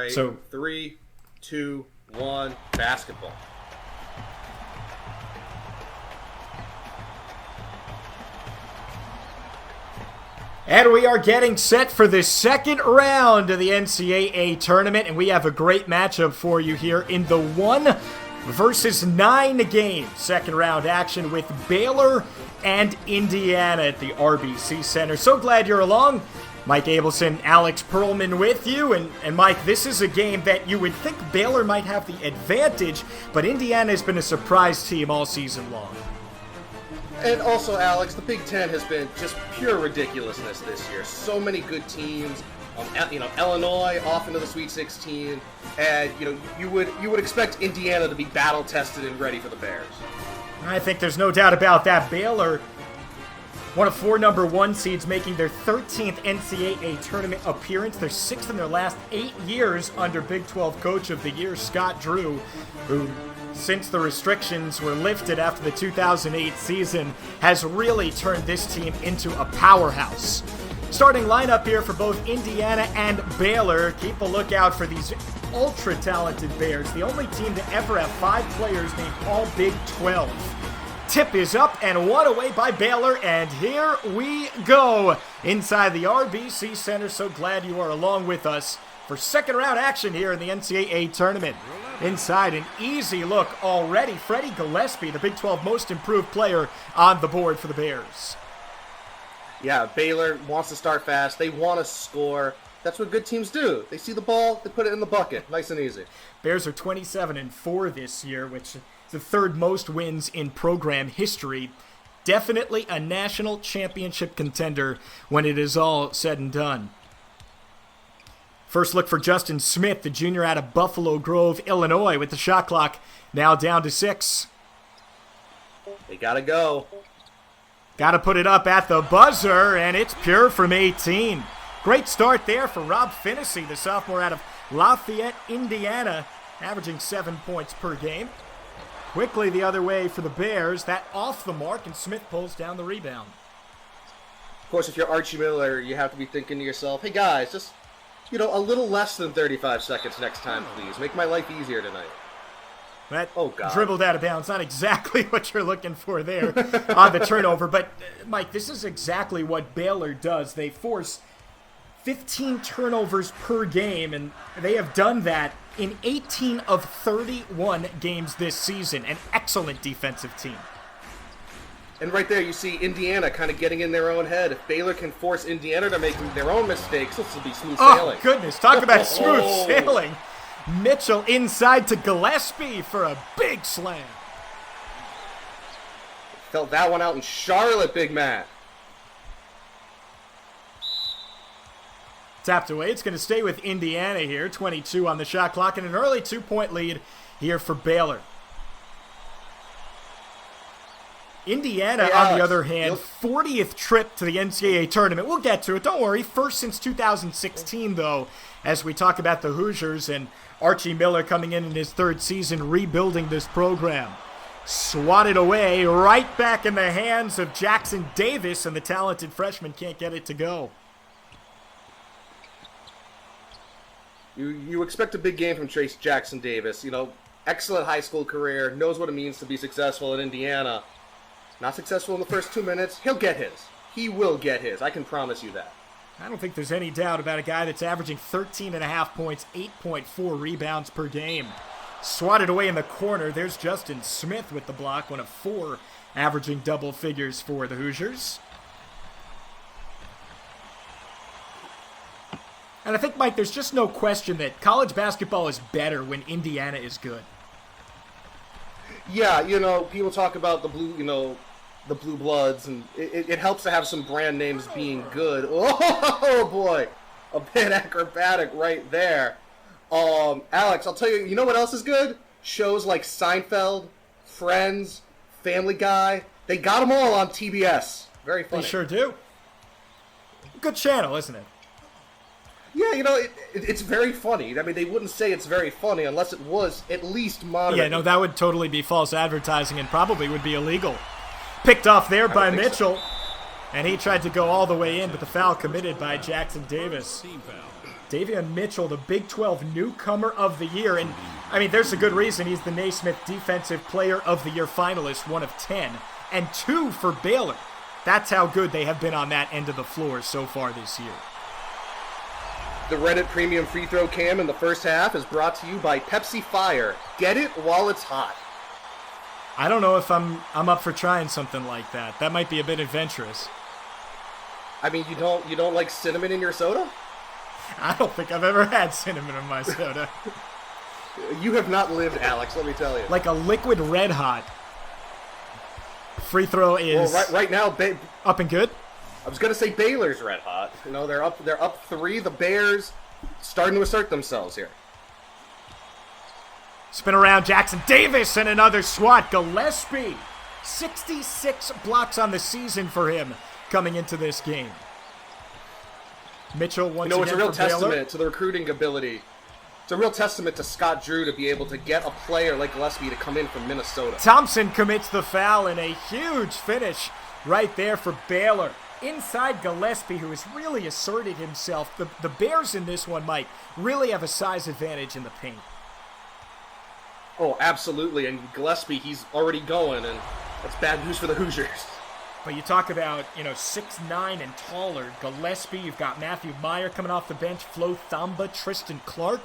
right. So 3, 2, 1, basketball. And we are getting set for the second round of the NCAA tournament, and we have a great matchup for you here in the 1 versus 9 game second round action with Baylor and Indiana at the RBC Center. So glad you're along. Mike Abelson, Alex Perlman with you. And Mike, this is a game that you would think Baylor might have the advantage, but Indiana has been a surprise team all season long. And also, Alex, the Big Ten has been just pure ridiculousness this year. So many good teams. Illinois off into the Sweet 16, and you would expect Indiana to be battle tested and ready for the Bears. I think there's no doubt about that. Baylor, one of 4 number 1 seeds, making their 13th NCAA tournament appearance. They're 6th in their last 8 years under Big 12 Coach of the Year Scott Drew, who, since the restrictions were lifted after the 2008 season, has really turned this team into a powerhouse. Starting lineup here for both Indiana and Baylor. Keep a lookout for these ultra-talented Bears, the only team to ever have 5 players named All Big 12. Tip is up and one away by Baylor, and here we go inside the RBC Center. So glad you are along with us for second round action here in the NCAA tournament. Inside, an easy look already. Freddie Gillespie, the Big 12 most improved player on the board for the Bears. Yeah, Baylor wants to start fast. They want to score. That's what good teams do. They see the ball, they put it in the bucket. Nice and easy. Bears are 27-4 this year, which is the 3rd most wins in program history. Definitely a national championship contender when it is all said and done. First look for Justin Smith, the junior out of Buffalo Grove, Illinois, with the shot clock now down to 6. They gotta go. Got to put it up at the buzzer, and it's pure from 18. Great start there for Rob Finnessy, the sophomore out of Lafayette, Indiana, averaging 7 points per game. Quickly the other way for the Bears. That off the mark, and Smith pulls down the rebound. Of course, if you're Archie Miller, you have to be thinking to yourself, hey guys, just, a little less than 35 seconds next time, please. Make my life easier tonight. That dribbled out of bounds. Not exactly what you're looking for there on the turnover. But, Mike, this is exactly what Baylor does. They force 15 turnovers per game, and they have done that in 18 of 31 games this season. An excellent defensive team. And right there you see Indiana kind of getting in their own head. If Baylor can force Indiana to make their own mistakes, this will be smooth sailing. Oh, goodness. Talk about smooth sailing. Mitchell inside to Gillespie for a big slam. Felt that one out in Charlotte, big man. Tapped away. It's going to stay with Indiana here. 22 on the shot clock and an early 2-point lead here for Baylor. Indiana, on the other hand, 40th trip to the NCAA tournament. We'll get to it. Don't worry. First since 2016, though, as we talk about the Hoosiers and Archie Miller coming in his 3rd season rebuilding this program. Swatted away, right back in the hands of Jackson Davis, and the talented freshman can't get it to go. You expect a big game from Trace Jackson Davis. Excellent high school career, knows what it means to be successful in Indiana. Not successful in the first 2 minutes. He'll get his. He will get his. I can promise you that. I don't think there's any doubt about a guy that's averaging 13.5 points, 8.4 rebounds per game. Swatted away in the corner. There's Justin Smith with the block, one of 4 averaging double figures for the Hoosiers. And I think, Mike, there's just no question that college basketball is better when Indiana is good. Yeah, people talk about the Blue Bloods, and it helps to have some brand names being good. Oh, boy. A bit acrobatic right there. Alex, I'll tell you, you know what else is good? Shows like Seinfeld, Friends, Family Guy. They got them all on TBS. Very funny. They sure do. Good channel, isn't it? Yeah, it's very funny. I mean, they wouldn't say it's very funny unless it was at least moderate. Yeah, no, that would totally be false advertising and probably would be illegal. Picked off there by Mitchell, and he tried to go all the way in, but the foul committed by Jackson Davis. Davion Mitchell, the Big 12 newcomer of the year. And, I mean, there's a good reason he's the Naismith Defensive Player of the Year finalist, 1 of 10, and 2 for Baylor. That's how good they have been on that end of the floor so far this year. The Reddit Premium Free Throw Cam in the first half is brought to you by Pepsi Fire. Get it while it's hot. I don't know if I'm up for trying something like that. That might be a bit adventurous. I mean, you don't like cinnamon in your soda? I don't think I've ever had cinnamon in my soda. You have not lived, Alex, let me tell you. Like a liquid Red Hot. Free throw is right now, up and good. I was gonna say Baylor's red hot. You know, they're up 3. The Bears starting to assert themselves here. Spin around, Jackson Davis and another swat. Gillespie, 66 blocks on the season for him coming into this game. Mitchell once again for Baylor. It's a real testament to the recruiting ability. It's a real testament to Scott Drew to be able to get a player like Gillespie to come in from Minnesota. Thompson commits the foul and a huge finish right there for Baylor. Inside Gillespie, who has really asserted himself. The Bears in this one, Mike, really have a size advantage in the paint. Oh, absolutely. And Gillespie, he's already going, and that's bad news for the Hoosiers. But you talk about, 6'9" and taller. Gillespie, you've got Matthew Meyer coming off the bench, Flo Thamba, Tristan Clark.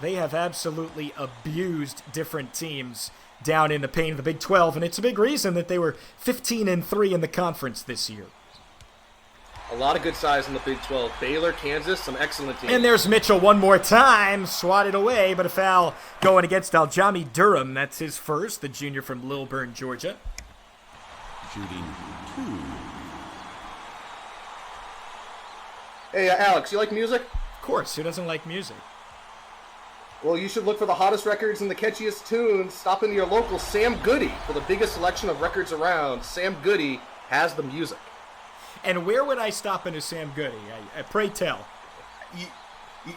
They have absolutely abused different teams down in the paint of the Big 12, and it's a big reason that they were 15-3 in the conference this year. A lot of good size in the Big 12. Baylor, Kansas, some excellent teams. And there's Mitchell one more time, swatted away, but a foul going against Aljami Durham. That's his first, the junior from Lilburn, Georgia. Shooting 2. Hey, Alex, you like music? Of course, who doesn't like music? Well, you should look for the hottest records and the catchiest tunes. Stop into your local Sam Goody for the biggest selection of records around. Sam Goody has the music. And where would I stop into Sam Goody? I pray tell.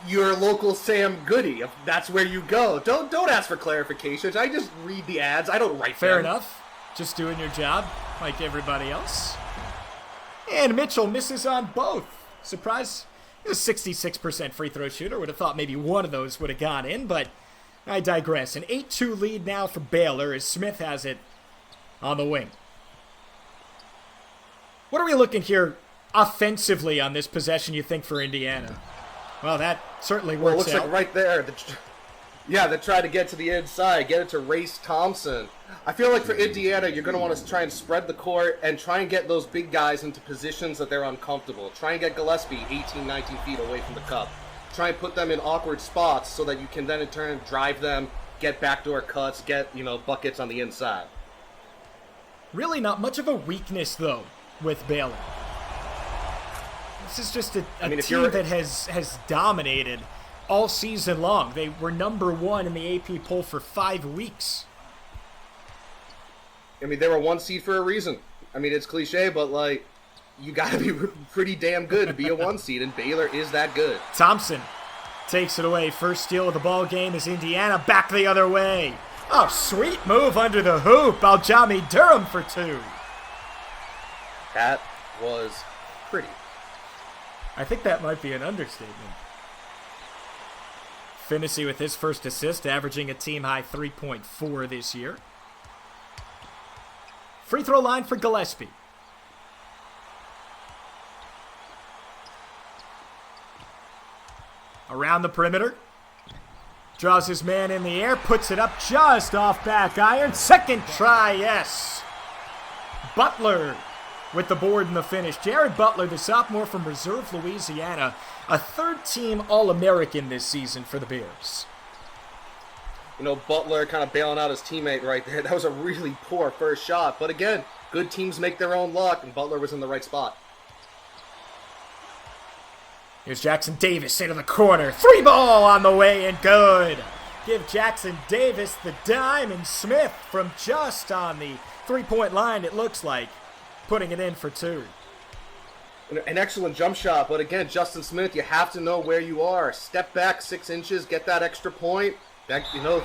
Your local Sam Goody. That's where you go. Don't ask for clarifications. I just read the ads. I don't write them. Fair enough. Just doing your job like everybody else. And Mitchell misses on both. Surprise. He's a 66% free throw shooter. Would have thought maybe one of those would have gone in, but I digress. An 8-2 lead now for Baylor as Smith has it on the wing. What are we looking here offensively on this possession, you think, for Indiana? Well, that certainly works looks out. like right there. They tried to get to the inside, get it to Race Thompson. I feel like for Indiana, you're going to want to try and spread the court and try and get those big guys into positions that they're uncomfortable. Try and get Gillespie 18, 19 feet away from the cup. Try and put them in awkward spots so that you can then in turn drive them, get backdoor cuts, get, buckets on the inside. Really not much of a weakness, though, with Baylor. This is just a team that has dominated all season long. They were number 1 in the AP poll for 5 weeks. They were 1 seed for a reason. It's cliche, but, you got to be pretty damn good to be a 1 seed, and Baylor is that good. Thompson takes it away. First steal of the ball game is Indiana back the other way. Oh, sweet move under the hoop. Aljami Durham for 2. That was pretty. I think that might be an understatement. Finney with his first assist, averaging a team-high 3.4 this year. Free throw line for Gillespie. Around the perimeter. Draws his man in the air, puts it up just off back iron. Second try, yes. Butler with the board and the finish. Jared Butler, the sophomore from Reserve, Louisiana, a third-team All-American this season for the Bears. Butler kind of bailing out his teammate right there. That was a really poor first shot. But again, good teams make their own luck, and Butler was in the right spot. Here's Jackson Davis into the corner. 3 ball on the way and good. Give Jackson Davis the dime, and Smith from just on the 3-point line, it looks like, putting it in for 2. An excellent jump shot, but again, Justin Smith, you have to know where you are. Step back 6 inches, get that extra point.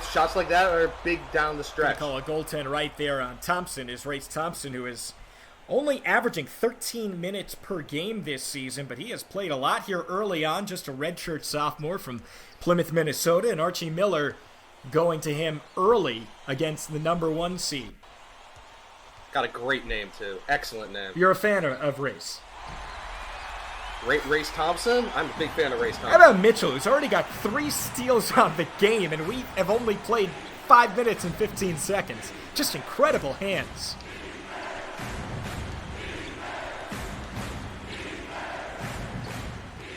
Shots like that are big down the stretch. I call a goaltend right there on Thompson is Race Thompson, who has only averaging 13 minutes per game this season, but he has played a lot here early on, just a redshirt sophomore from Plymouth, Minnesota, and Archie Miller going to him early against the number 1 seed. Got a great name, too. Excellent name. You're a fan of Race. Race Thompson? I'm a big fan of Race Thompson. How about Mitchell, who's already got 3 steals on the game, and we have only played 5 minutes and 15 seconds. Just incredible hands.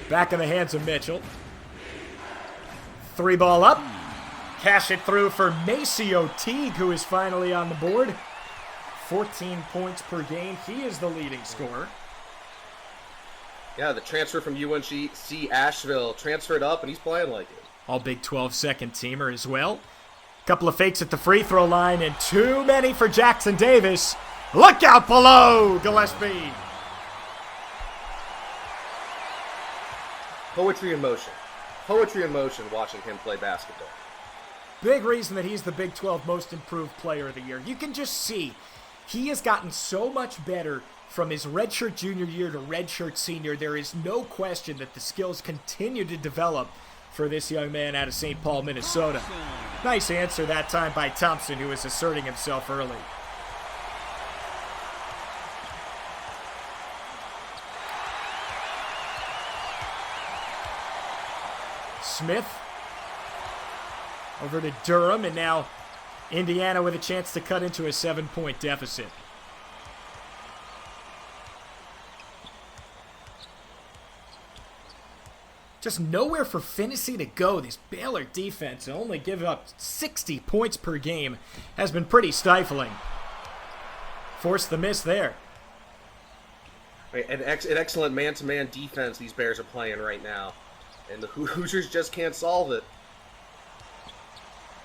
Back in the hands of Mitchell. 3 ball up. Cash it through for Maceo Teague, who is finally on the board. 14 points per game. He is the leading scorer. Yeah, the transfer from UNC Asheville transferred up, and he's playing like it. All Big 12 second teamer as well. Couple of fakes at the free throw line, and too many for Jackson Davis. Look out below, Gillespie. Poetry in motion. Poetry in motion watching him play basketball. Big reason that he's the Big 12 most improved player of the year. You can just see he has gotten so much better from his redshirt junior year to redshirt senior. There is no question that the skills continue to develop for this young man out of St. Paul, Minnesota. Nice answer that time by Thompson, who is asserting himself early. Smith over to Durham, and now Indiana with a chance to cut into a 7-point deficit. Just nowhere for Finney to go. This Baylor defense, only give up 60 points per game, has been pretty stifling. Forced the miss there. An excellent man-to-man defense these Bears are playing right now. And the Hoosiers just can't solve it.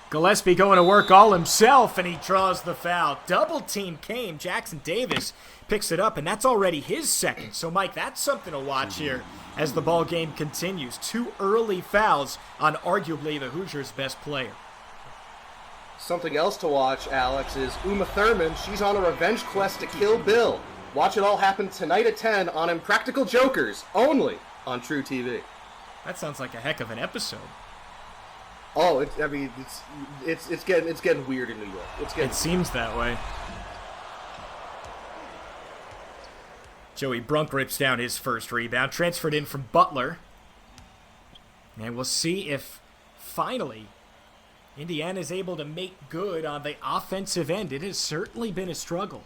Gillespie going to work all himself, and he draws the foul. Double team came. Jackson Davis picks it up, and that's already his second. So, Mike, that's something to watch here as the ball game continues. 2 early fouls on arguably the Hoosiers' best player. Something else to watch, Alex, is Uma Thurman. She's on a revenge quest to kill Bill. Watch it all happen tonight at 10 on Impractical Jokers, only on True TV. That sounds like a heck of an episode. Oh, it's getting weird in New York. It seems that way. Joey Brunk rips down his first rebound, transferred in from Butler. And we'll see if finally Indiana is able to make good on the offensive end. It has certainly been a struggle.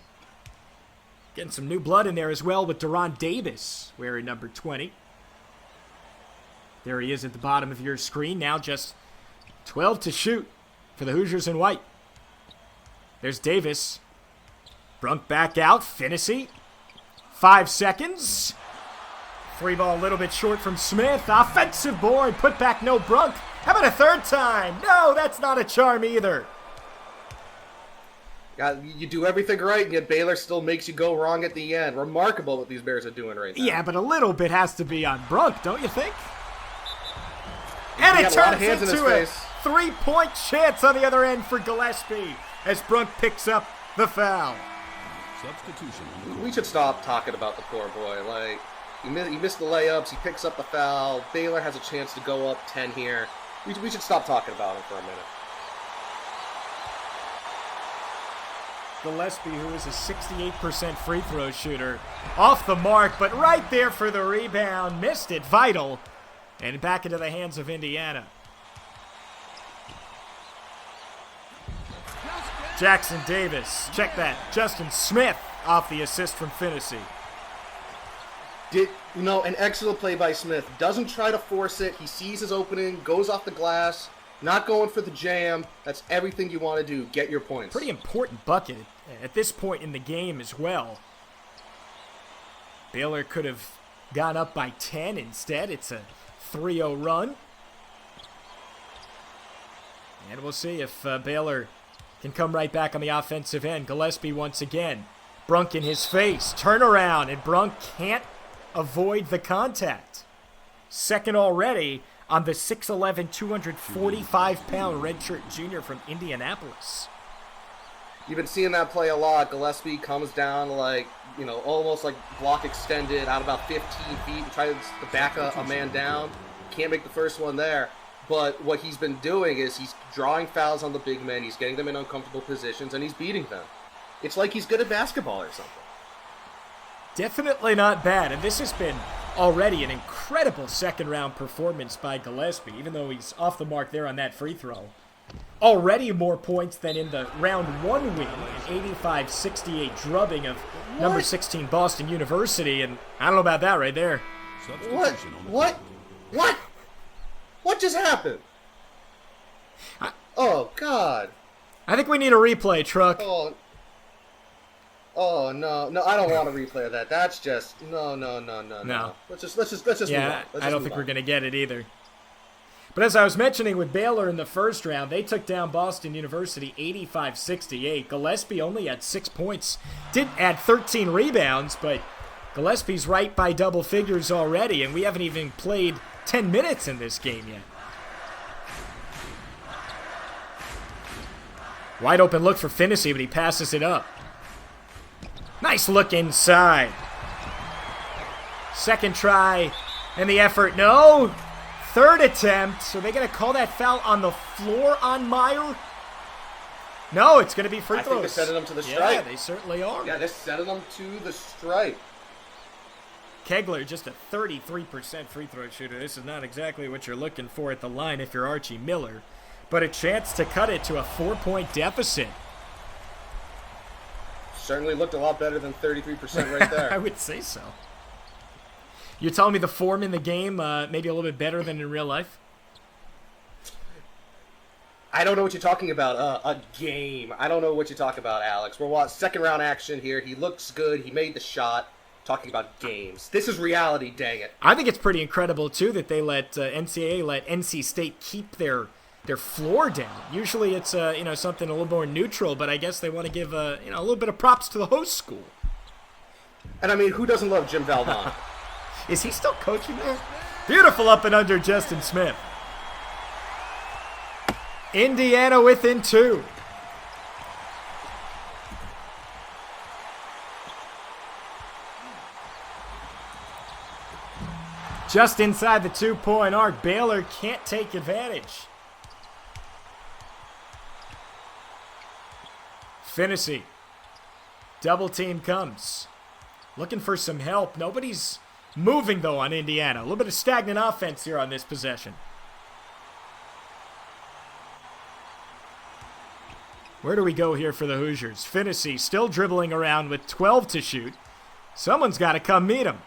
Getting some new blood in there as well with Deron Davis, wearing number 20. There he is at the bottom of your screen. Now just 12 to shoot for the Hoosiers in white. There's Davis. Brunk back out. Finney. 5 seconds. 3 ball a little bit short from Smith. Offensive board. Put back, no Brunk. How about a third time? No, that's not a charm either. You do everything right, and yet Baylor still makes you go wrong at the end. Remarkable what these Bears are doing right now. Yeah, but a little bit has to be on Brunk, don't you think? And it turns into a 3-point chance on the other end for Gillespie as Brunk picks up the foul. Substitution. We should stop talking about the poor boy. Like, he missed the layups, he picks up the foul. Baylor has a chance to go up 10 here. We should stop talking about him for a minute. Gillespie, who is a 68% free throw shooter, off the mark, but right there for the rebound. Missed it, vital. And back into the hands of Indiana. Jackson Davis, check that. Justin Smith off the assist from Finney. An excellent play by Smith. Doesn't try to force it. He sees his opening, goes off the glass, not going for the jam. That's everything you want to do. Get your points. Pretty important bucket at this point in the game as well. Baylor could have gone up by 10. Instead, it's a 3-0 run. And we'll see if Baylor can come right back on the offensive end. Gillespie once again. Brunk in his face. Turnaround, and Brunk can't avoid the contact. Second already on the 6'11", 245-pound redshirt junior from Indianapolis. You've been seeing that play a lot. Gillespie comes down like, almost like block extended out about 15 feet and tries to back a man down. Can't make the first one there. But what he's been doing is he's drawing fouls on the big men. He's getting them in uncomfortable positions, and he's beating them. It's like he's good at basketball or something. Definitely not bad. And this has been already an incredible second-round performance by Gillespie, even though he's off the mark there on that free throw. Already more points than in the round 1 win, an 85-68 drubbing of number 16 Boston University. And I don't know about that right there. What just happened? Oh, God. I think we need a replay, Truck. Oh, no, I don't want a replay of that. That's just no. Let's just move on. I don't think we're gonna get it either. But as I was mentioning with Baylor in the first round, they took down Boston University 85-68. Gillespie only had 6 points, did add 13 rebounds, but Gillespie's right by double figures already, and we haven't even played 10 minutes in this game yet. Wide open look for Finney, but he passes it up. Nice look inside. Second try, and the effort, no. Third attempt. So they going to call that foul on the floor on Meyer? No, it's going to be free throws. I think they're sending them to the stripe. Yeah, they certainly are. Yeah, they're sending them to the stripe. Kegler, just a 33% free throw shooter. This is not exactly what you're looking for at the line if you're Archie Miller. But a chance to cut it to a 4-point deficit. Certainly looked a lot better than 33% right there. I would say so. You're telling me the form in the game maybe a little bit better than in real life? I don't know what you're talking about. A game. I don't know what you're talking about, Alex. We're watching second round action here. He looks good. He made the shot. Talking about games. This is reality, dang it. I think it's pretty incredible, too, that they let NCAA let NC State keep their floor down. Usually it's something a little more neutral, but I guess they want to give a little bit of props to the host school. And I mean, who doesn't love Jim Valdon? Is he still coaching there? Beautiful up and under Justin Smith. Indiana within 2. Just inside the 2-point arc, Baylor can't take advantage. Finney. Double team comes. Looking for some help. Nobody's moving, though, on Indiana. A little bit of stagnant offense here on this possession. Where do we go here for the Hoosiers? Finney still dribbling around with 12 to shoot. Someone's got to come meet him.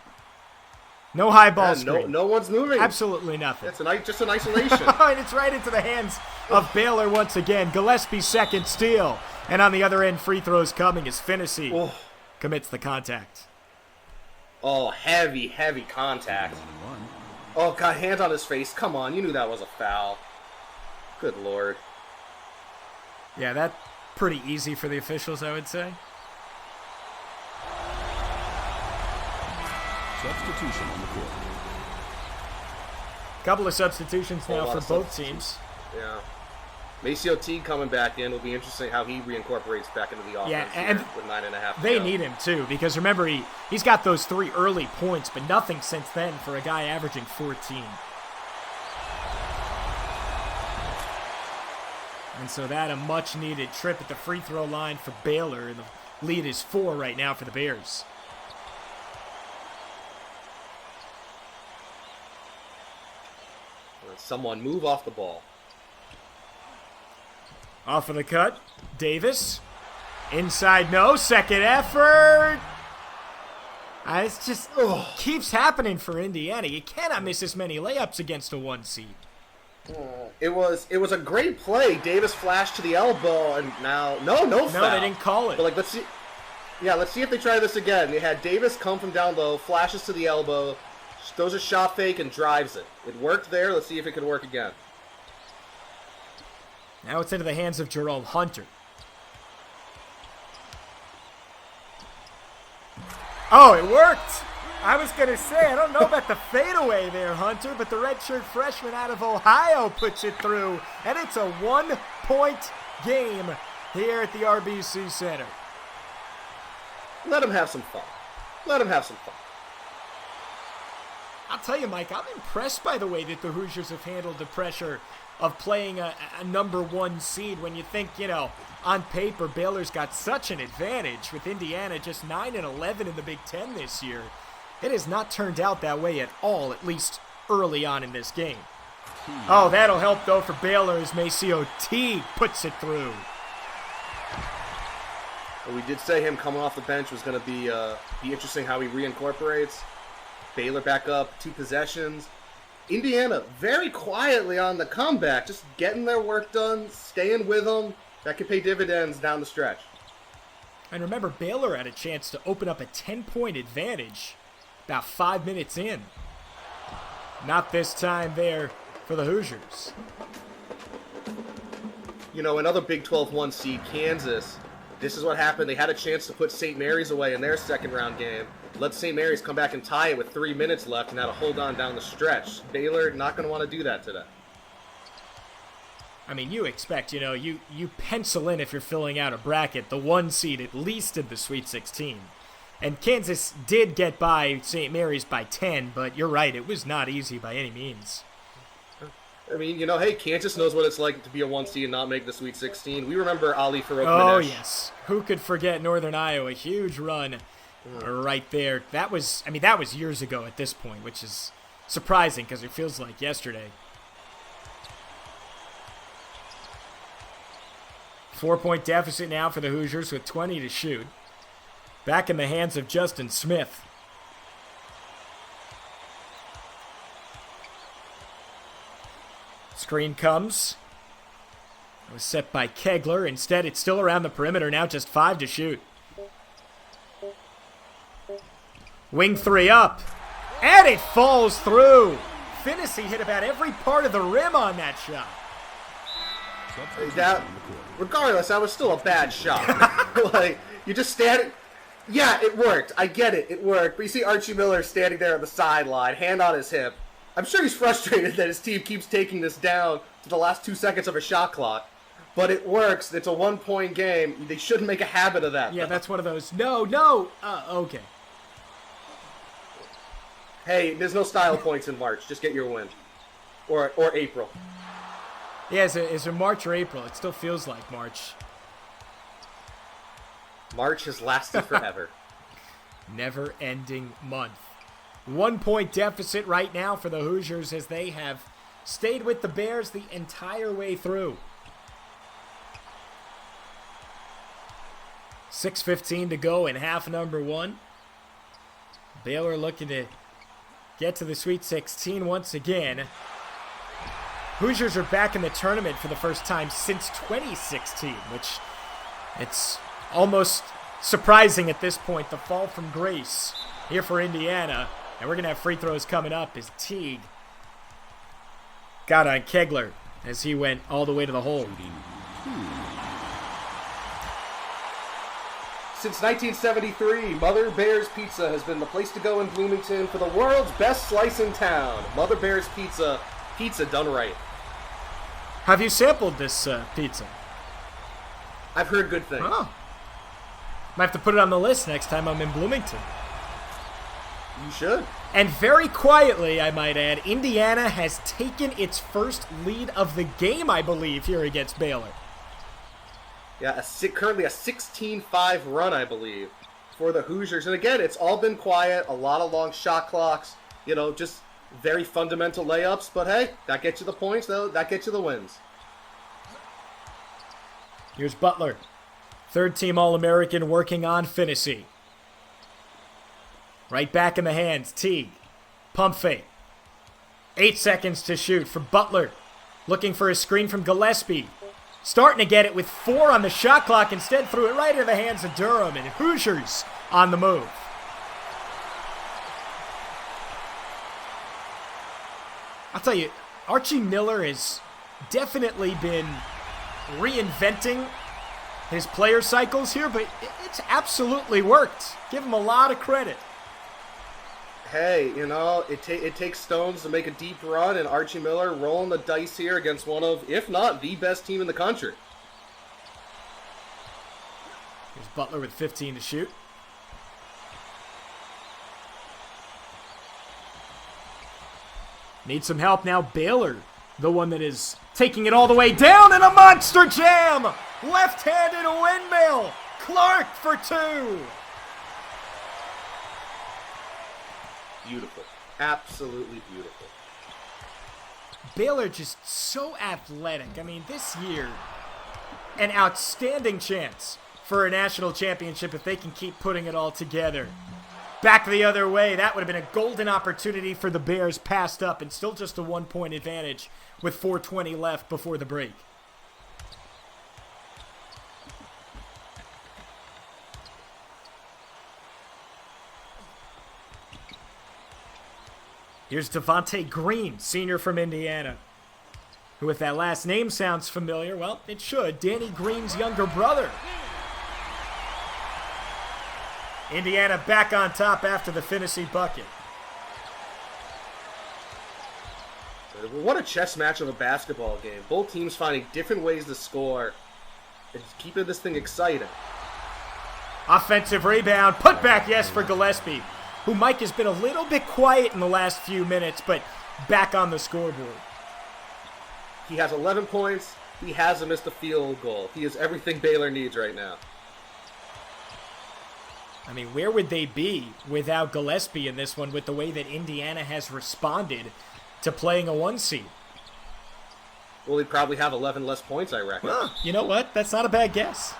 No high ball screen. No one's moving. Absolutely nothing. It's just an isolation. And it's right into the hands of Baylor once again. Gillespie's second steal. And on the other end, free throws coming as Finney commits the contact. Oh, heavy contact. Oh, God, hands on his face. Come on, you knew that was a foul. Good Lord. Yeah, that's pretty easy for the officials, I would say. Substitution on the court. Couple of substitutions now for both teams. Yeah. Maceo Teague coming back in. Will be interesting how he reincorporates back into the offense and with 9.5 to they go. need him, too, because remember, he's got those 3 early points, but nothing since then for a guy averaging 14. And so that a much-needed trip at the free throw line for Baylor. The lead is 4 right now for the Bears. Someone move off the ball. Off of the cut. Davis. Inside, no. Second effort. It just keeps happening for Indiana. You cannot miss this many layups against a 1 seed. It was a great play. Davis flashed to the elbow, and now no foul. No, they didn't call it. But let's see. Yeah, let's see if they try this again. They had Davis come from down low, flashes to the elbow, throws a shot fake, and drives it. It worked there. Let's see if it can work again. Now it's into the hands of Jerome Hunter. Oh, it worked! I was going to say, I don't know about the fadeaway there, Hunter, but the redshirt freshman out of Ohio puts it through, and it's a 1-point game here at the RBC Center. Let him have some fun. Let him have some fun. I'll tell you, Mike, I'm impressed by the way that the Hoosiers have handled the pressure of playing a number 1 seed when you think, on paper, Baylor's got such an advantage with Indiana just 9-11 in the Big Ten this year. It has not turned out that way at all, at least early on in this game. Oh, that'll help, though, for Baylor as Maceo Teague puts it through. Well, we did say him coming off the bench was going to be interesting how he reincorporates. Baylor back up 2 possessions. Indiana very quietly on the comeback, just getting their work done, staying with them. That could pay dividends down the stretch. And remember, Baylor had a chance to open up a 10-point advantage about 5 minutes in. Not this time there for the Hoosiers. Another Big 12 1 seed, Kansas. This is what happened. They had a chance to put St. Mary's away in their second-round game. Let St. Mary's come back and tie it with 3 minutes left and had to hold on down the stretch. Baylor not going to want to do that today. I mean, you expect, you pencil in if you're filling out a bracket, the 1 seed at least in the Sweet 16. And Kansas did get by St. Mary's by 10, but you're right, it was not easy by any means. I mean, hey, Kansas knows what it's like to be a 1 seed and not make the Sweet 16. We remember Ali Farouk Oh, Manesh. yes. Who could forget Northern Iowa? Huge run right there. That was years ago at this point, which is surprising because it feels like yesterday. 4-point deficit now for the Hoosiers with 20 to shoot. Back in the hands of Justin Smith. Screen comes. It was set by Kegler. Instead, it's still around the perimeter. Now just 5 to shoot. Wing 3 up. And it falls through. Finney hit about every part of the rim on that shot. Regardless, that was still a bad shot. You just stand. Yeah, it worked. I get it. It worked. But you see Archie Miller standing there on the sideline, hand on his hip. I'm sure he's frustrated that his team keeps taking this down to the last 2 seconds of a shot clock. But it works. It's a 1-point game. They shouldn't make a habit of that. Yeah, though. that's one of those, no, okay. Hey, there's no style points in March. Just get your win. Or April. Yeah, is it March or April? It still feels like March. March has lasted forever. Never-ending month. 1-point deficit right now for the Hoosiers as they have stayed with the Bears the entire way through. 6:15 to go in half number 1. Baylor looking to get to the Sweet 16 once again. Hoosiers are back in the tournament for the first time since 2016, which it's almost surprising at this point. The fall from grace here for Indiana. And we're going to have free throws coming up as Teague got on Kegler as he went all the way to the hole. Since 1973, Mother Bear's Pizza has been the place to go in Bloomington for the world's best slice in town. Mother Bear's Pizza, pizza done right. Have you sampled this pizza? I've heard good things. Oh. Might have to put it on the list next time I'm in Bloomington. You should. And very quietly, I might add, Indiana has taken its first lead of the game, I believe, here against Baylor. Yeah, currently a 16-5 run, I believe, for the Hoosiers. And again, it's all been quiet, a lot of long shot clocks, just very fundamental layups. But hey, that gets you the points, though. That gets you the wins. Here's Butler. Third-team All-American working on Finney. Right back in the hands, Teague. Pump fake. 8 seconds to shoot for Butler. Looking for a screen from Gillespie. Starting to get it with 4 on the shot clock. Instead threw it right into the hands of Durham. And Hoosiers on the move. I'll tell you, Archie Miller has definitely been reinventing his player cycles here, but it's absolutely worked. Give him a lot of credit. Hey, it takes stones to make a deep run, and Archie Miller rolling the dice here against one of, if not the best team in the country. Butler with 15 to shoot. Need some help now. Baylor, the one that is taking it all the way down in a monster jam. Left-handed windmill. Clark for 2. Beautiful. Absolutely beautiful. Baylor just so athletic. I mean, this year, an outstanding chance for a national championship if they can keep putting it all together. Back the other way, that would have been a golden opportunity for the Bears, passed up, and still just a 1-point advantage with 4:20 left before the break. Here's Devontae Green, senior from Indiana, who, if that last name sounds familiar, well, it should. Danny Green's younger brother. Indiana back on top after the Finney bucket. What a chess match of a basketball game. Both teams finding different ways to score and keeping this thing exciting. Offensive rebound, put back, yes, for Gillespie, who Mike has been a little bit quiet in the last few minutes, but back on the scoreboard. He has 11 points. He hasn't missed a field goal. He is everything Baylor needs right now. I mean, where would they be without Gillespie in this one with the way that Indiana has responded to playing a 1 seed? Well, he'd probably have 11 less points, I reckon. You know what? That's not a bad guess.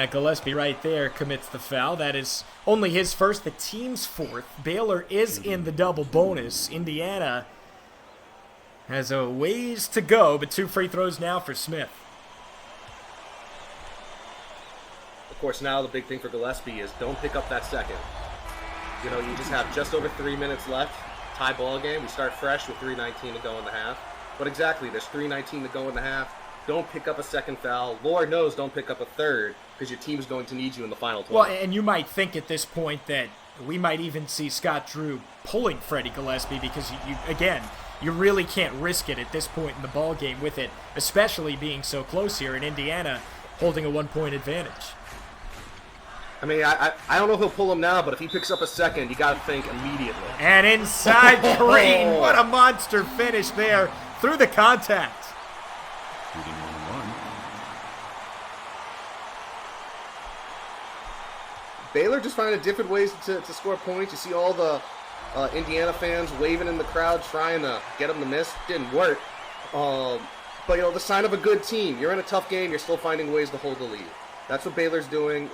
Gillespie right there commits the foul. That is only his first, the team's fourth. Baylor is in the double bonus. Indiana has a ways to go, but 2 free throws now for Smith. Of course, now the big thing for Gillespie is don't pick up that second. You know, you just have just over 3 minutes left. Tie ball game. We start fresh with 3:19 to go in the half. But exactly, there's 3:19 to go in the half. Don't pick up a second foul. Lord knows don't pick up a third, because your team's going to need you in the final 20. Well, and you might think at this point that we might even see Scott Drew pulling Freddie Gillespie, because, you really can't risk it at this point in the ball game with it, especially being so close here in Indiana holding a 1-point advantage. I mean, I don't know if he'll pull him now, but if he picks up a second, you got to think immediately. And inside Green, what a monster finish there through the contact. Shooting 1-1. Baylor just finding different ways to score points. You see all the Indiana fans waving in the crowd, trying to get them to miss. Didn't work. But, the sign of a good team. You're in a tough game. You're still finding ways to hold the lead. That's what Baylor's doing.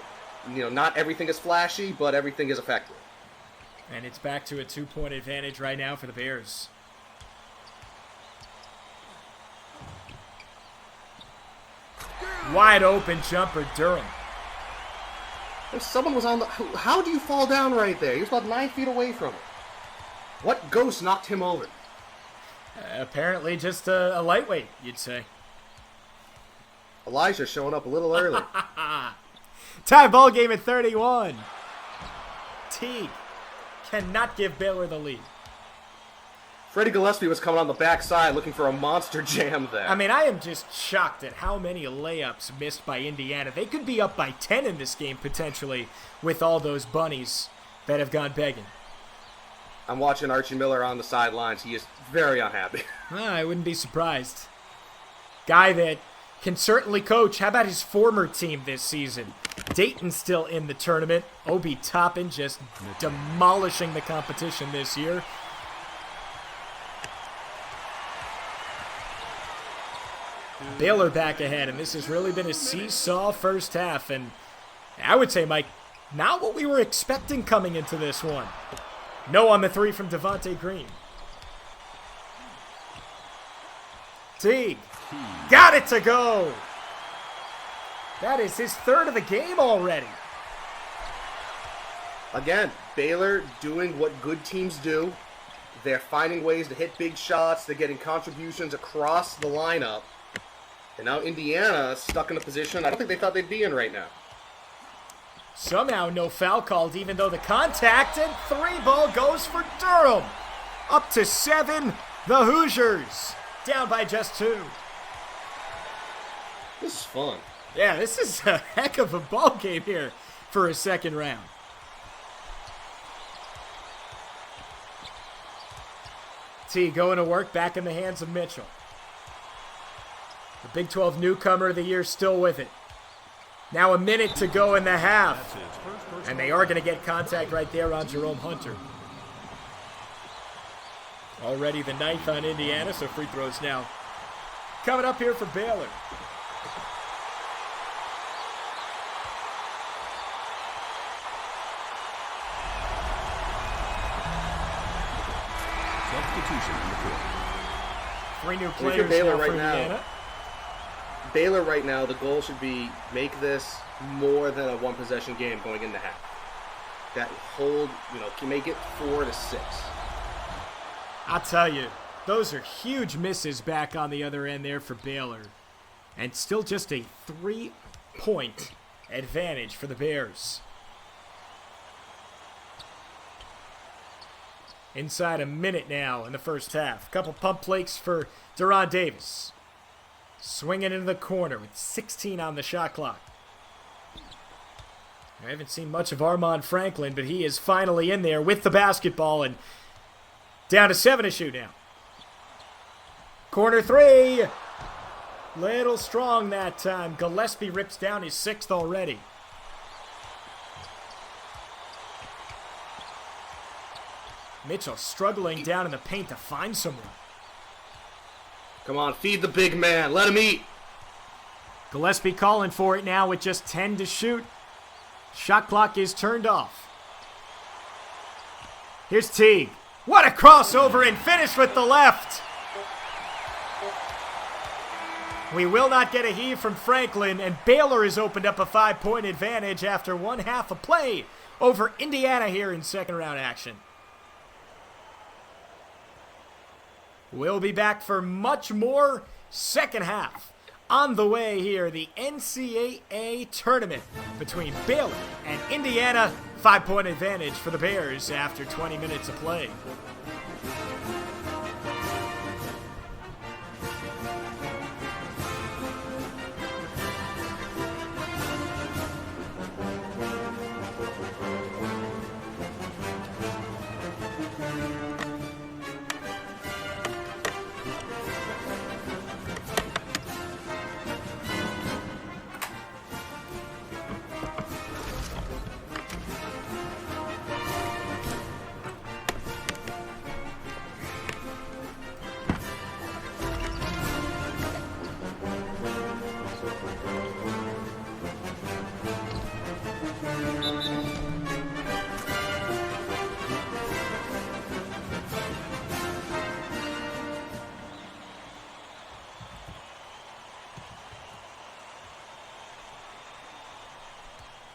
Not everything is flashy, but everything is effective. And it's back to a 2-point advantage right now for the Bears. Wide open jumper, Durham. If someone was on the... How do you fall down right there? He was about 9 feet away from it. What ghost knocked him over? Apparently just a lightweight, you'd say. Elijah showing up a little early. Tie ball game at 31. Teague cannot give Baylor the lead. Freddie Gillespie was coming on the backside looking for a monster jam there. I mean, I am just shocked at how many layups missed by Indiana. They could be up by 10 in this game, potentially, with all those bunnies that have gone begging. I'm watching Archie Miller on the sidelines. He is very unhappy. I wouldn't be surprised. Guy that can certainly coach. How about his former team this season? Dayton still in the tournament. Obi Toppin just demolishing the competition this year. Baylor back ahead, and this has really been a seesaw first half, and I would say, Mike, not what we were expecting coming into this one. No on the 3 from Devontae Green. Teague got it to go. That is his 3rd of the game already. Again, Baylor doing what good teams do. They're finding ways to hit big shots. They're getting contributions across the lineup. And now Indiana stuck in a position I don't think they thought they'd be in right now. Somehow no foul called, even though the contact, and 3 ball goes for Durham. Up to 7, the Hoosiers down by just 2. This is fun. Yeah, this is a heck of a ball game here for a second round. T going to work, back in the hands of Mitchell. The Big 12 newcomer of the year still with it. Now a minute to go in the half. And they are going to get contact right there on Jerome Hunter. Already the 9th on Indiana, so free throws now coming up here for Baylor. Substitution in the court. 3 new players Baylor now for right Indiana. Baylor right now, the goal should be make this more than a one-possession game going into half. That hold, can make it 4 to 6. I'll tell you, those are huge misses back on the other end there for Baylor. And still just a 3-point advantage for the Bears. Inside a minute now in the first half. Couple pump fakes for Deron Davis. Swinging into the corner with 16 on the shot clock. I haven't seen much of Armand Franklin, but he is finally in there with the basketball and down to 7 to shoot now. Corner 3. Little strong that time. Gillespie rips down his 6th already. Mitchell struggling down in the paint to find someone. Come on, feed the big man. Let him eat. Gillespie calling for it now with just 10 to shoot. Shot clock is turned off. Here's Teague. What a crossover and finish with the left. We will not get a heave from Franklin, and Baylor has opened up a 5-point advantage after one half of play over Indiana here in second round action. We'll be back for much more second half. On the way here, the NCAA tournament between Baylor and Indiana. 5-point advantage for the Bears after 20 minutes of play.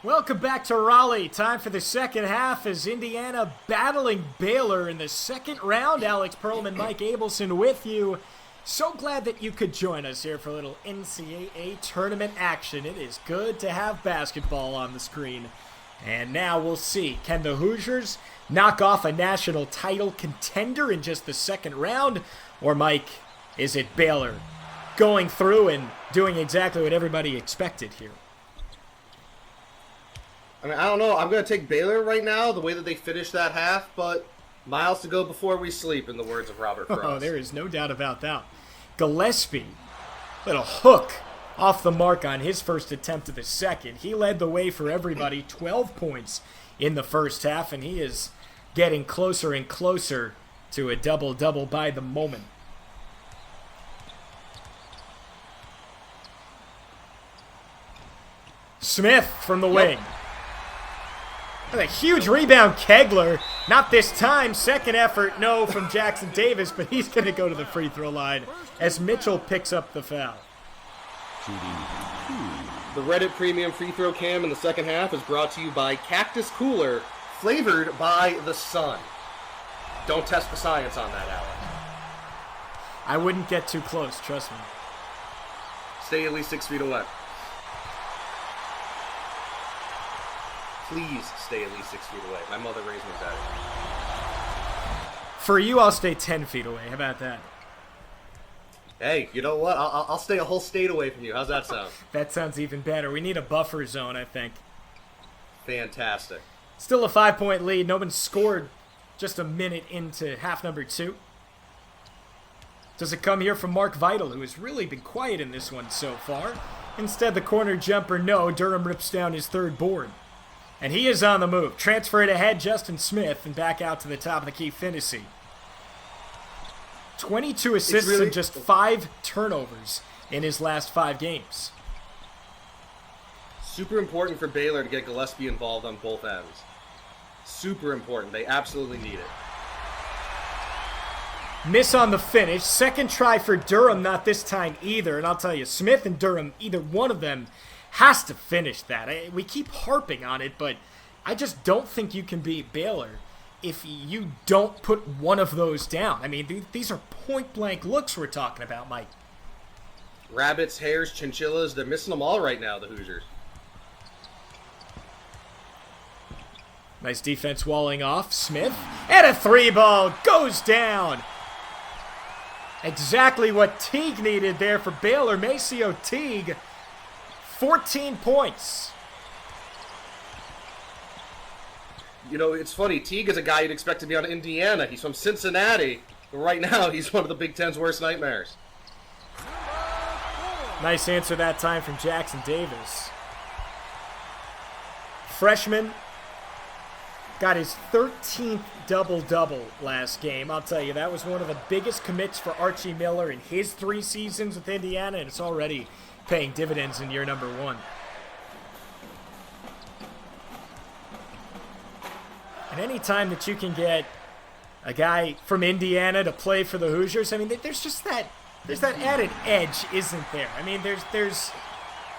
Welcome back to Raleigh. Time for the second half as Indiana battling Baylor in the second round. Alex Perlman, Mike Abelson with you. So glad that you could join us here for a little NCAA tournament action. It is good to have basketball on the screen. And now we'll see. Can the Hoosiers knock off a national title contender in just the second round? Or, Mike, is it Baylor going through and doing exactly what everybody expected here? I mean, I don't know. I'm going to take Baylor right now, the way that they finished that half, but miles to go before we sleep, in the words of Robert Frost. Oh, there is no doubt about that. Gillespie, little hook off the mark on his first attempt of the second. He led the way for everybody, 12 points in the first half, and he is getting closer and closer to a double-double by the moment. Smith from the wing. And a huge rebound, Kegler. Not this time. Second effort, no, from Jackson Davis, but he's going to go to the free throw line as Mitchell picks up the foul. The Reddit Premium Free Throw Cam in the second half is brought to you by Cactus Cooler, flavored by the sun. Don't test the science on that, Alex. I wouldn't get too close, trust me. Stay at least 6 feet away. Please stay at least 6 feet away. My mother raised me that. For you, I'll stay 10 feet away. How about that? Hey, you know what? I'll stay a whole state away from you. How's that sound? That sounds even better. We need a buffer zone, I think. Fantastic. Still a 5-point lead. No one scored just a minute into half number 2. Does it come here from Mark Vital, who has really been quiet in this one so far? Instead, the corner jumper, no. Durham rips down his third board. And he is on the move. Transfer it ahead, Justin Smith, and back out to the top of the key, Finney. 22 assists and just 5 turnovers in his last 5 games. Super important for Baylor to get Gillespie involved on both ends. Super important. They absolutely need it. Miss on the finish. Second try for Durham, not this time either. And I'll tell you, Smith and Durham, either one of them has to finish that. We keep harping on it, but I just don't think you can beat Baylor if you don't put one of those down. I mean, these are point-blank looks we're talking about, Mike. Rabbits, hares, chinchillas, they're missing them all right now, the Hoosiers. Nice defense walling off. Smith. And a 3-ball goes down. Exactly what Teague needed there for Baylor. Maceo Teague, 14 points. You know, it's funny. Teague is a guy you'd expect to be on Indiana. He's from Cincinnati. But right now, he's one of the Big Ten's worst nightmares. Nice answer that time from Jackson Davis. Freshman got his 13th double-double last game. I'll tell you, that was one of the biggest commits for Archie Miller in his 3 seasons with Indiana, and it's already paying dividends in year number 1. And any time that you can get a guy from Indiana to play for the Hoosiers, I mean, there's that added edge, isn't there? I mean, there's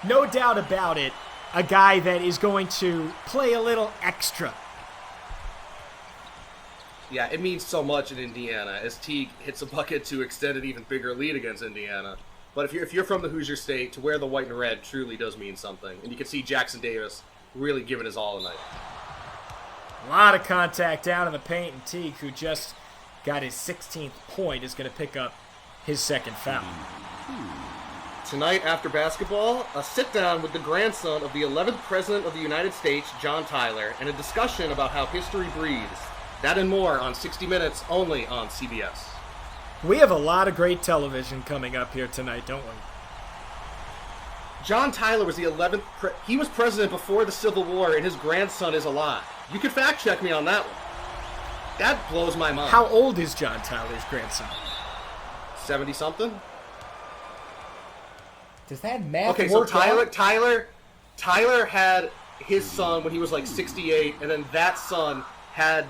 no doubt about it, a guy that is going to play a little extra. Yeah, it means so much in Indiana as Teague hits a bucket to extend an even bigger lead against Indiana. But if you're from the Hoosier State, to wear the white and red truly does mean something. And you can see Jackson Davis really giving his all tonight. A lot of contact down in the paint, and Teague, who just got his 16th point, is going to pick up his second foul. Tonight after basketball, a sit-down with the grandson of the 11th President of the United States, John Tyler, and a discussion about how history breathes. That and more on 60 Minutes, only on CBS. We have a lot of great television coming up here tonight, don't we? John Tyler was the 11th. He was president before the Civil War, and his grandson is alive. You can fact check me on that one. That blows my mind. How old is John Tyler's grandson? 70-something? Does that math Okay, so work out? Tyler had his son when he was like 68, and then that son had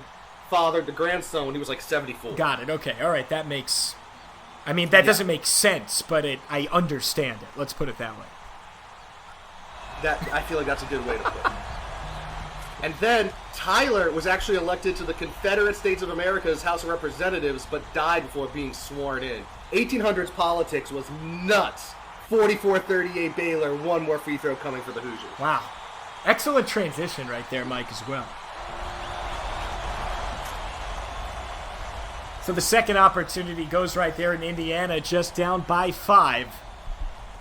fathered the grandson when he was like 74. Got it. Okay. All right. That makes... I mean, that doesn't make sense, but I understand it. Let's put it that way. I feel like that's a good way to put it. And then Tyler was actually elected to the Confederate States of America's House of Representatives, but died before being sworn in. 1800s politics was nuts. 44-38 Baylor, one more free throw coming for the Hoosiers. Wow. Excellent transition right there, Mike, as well. So the second opportunity goes right there in Indiana, just down by 5.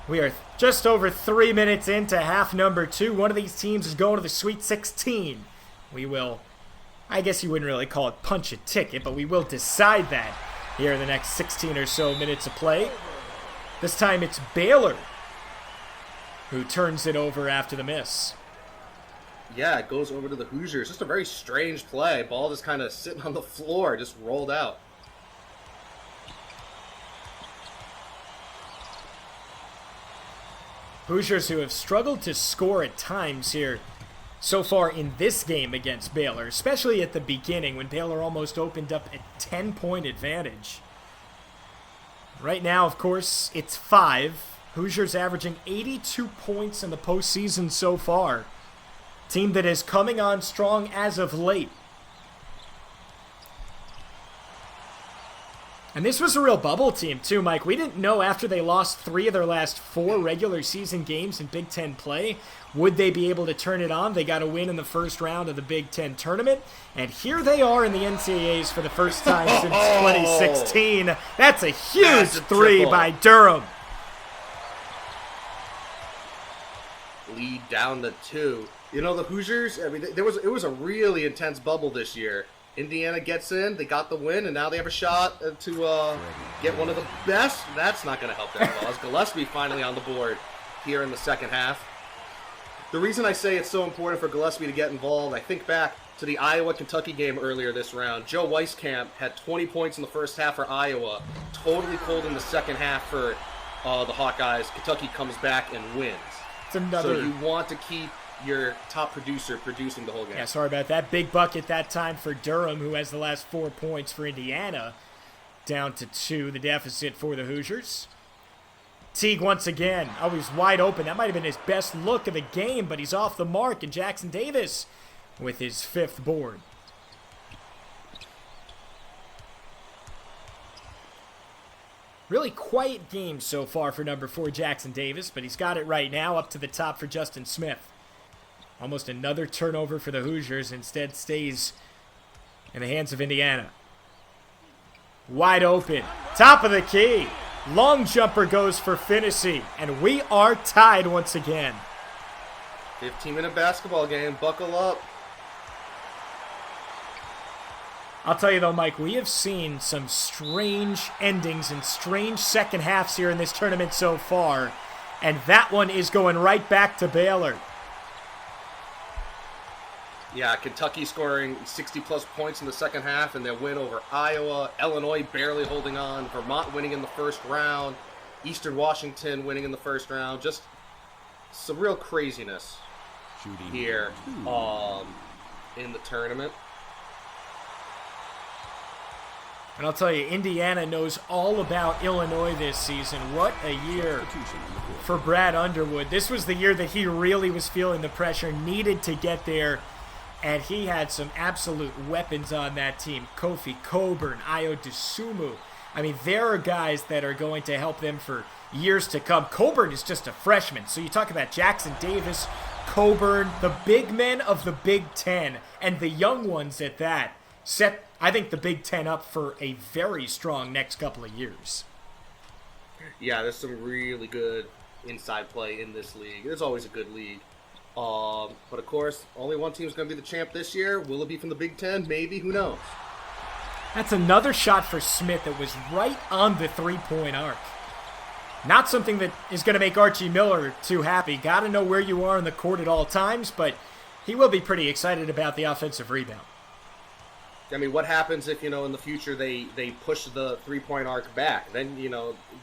We are just over 3 minutes into half number 2. One of these teams is going to the Sweet 16. We will, I guess you wouldn't really call it punch a ticket, but we will decide that here in the next 16 or so minutes of play. This time it's Baylor who turns it over after the miss. Yeah, it goes over to the Hoosiers. Just a very strange play. Ball just kind of sitting on the floor, just rolled out. Hoosiers who have struggled to score at times here so far in this game against Baylor, especially at the beginning when Baylor almost opened up a 10-point advantage. Right now, of course, it's 5. Hoosiers averaging 82 points in the postseason so far. Team that is coming on strong as of late. And this was a real bubble team, too, Mike. We didn't know after they lost 3 of their last 4 regular season games in Big Ten play, would they be able to turn it on? They got a win in the first round of the Big Ten tournament. And here they are in the NCAAs for the first time since 2016. That's a huge three by Durham. Lead down to 2. You know, the Hoosiers, I mean, it was a really intense bubble this year. Indiana gets in, they got the win, and now they have a shot to get one of the best. That's not going to help that well. As Gillespie finally on the board here in the second half. The reason I say it's so important for Gillespie to get involved, I think back to the Iowa-Kentucky game earlier this round. Joe Weiskamp had 20 points in the first half for Iowa, totally cold in the second half for the Hawkeyes. Kentucky comes back and wins. So you want to keep your top producer producing the whole game. Yeah, sorry about that. Big bucket that time for Durham, who has the last 4 points for Indiana. Down to 2, the deficit for the Hoosiers. Teague once again. Oh, he's wide open. That might have been his best look of the game, but he's off the mark. And Jackson Davis with his 5th board. Really quiet game so far for number 4, Jackson Davis, but he's got it right now. Up to the top for Justin Smith. Almost another turnover for the Hoosiers. Instead stays in the hands of Indiana. Wide open. Top of the key. Long jumper goes for Finney. And we are tied once again. 15-minute basketball game. Buckle up. I'll tell you though, Mike, we have seen some strange endings and strange second halves here in this tournament so far. And that one is going right back to Baylor. Yeah, Kentucky scoring 60-plus points in the second half in their win over Iowa. Illinois barely holding on. Vermont winning in the first round. Eastern Washington winning in the first round. Just some real craziness here in the tournament. And I'll tell you, Indiana knows all about Illinois this season. What a year for Brad Underwood. This was the year that he really was feeling the pressure, needed to get there. And he had some absolute weapons on that team. Kofi Coburn, Ayo Dosunmu. I mean, there are guys that are going to help them for years to come. Coburn is just a freshman. So you talk about Jackson Davis, Coburn, the big men of the Big Ten, and the young ones at that, set, I think, the Big Ten up for a very strong next couple of years. Yeah, there's some really good inside play in this league. There's always a good league. But of course, only one team's going to be the champ this year. Will it be from the Big Ten? Maybe. Who knows? That's another shot for Smith that was right on the three-point arc. Not something that is going to make Archie Miller too happy. Got to know where you are in the court at all times, but he will be pretty excited about the offensive rebound. I mean, what happens if, in the future they push the three-point arc back? Then,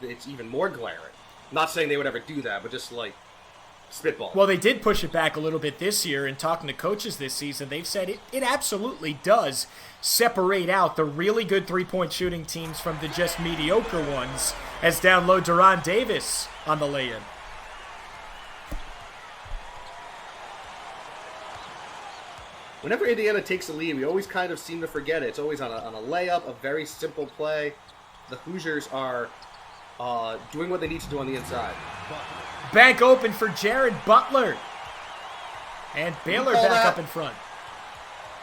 it's even more glaring. Not saying they would ever do that, but just like spitball. Well, they did push it back a little bit this year, and talking to coaches this season, they've said it absolutely does separate out the really good three-point shooting teams from the just mediocre ones, as down low Deron Davis on the lay-in. Whenever Indiana takes a lead, we always kind of seem to forget it. It's always on a layup, a very simple play. The Hoosiers are doing what they need to do on the inside. Bank open for Jared Butler. And Baylor back up in front.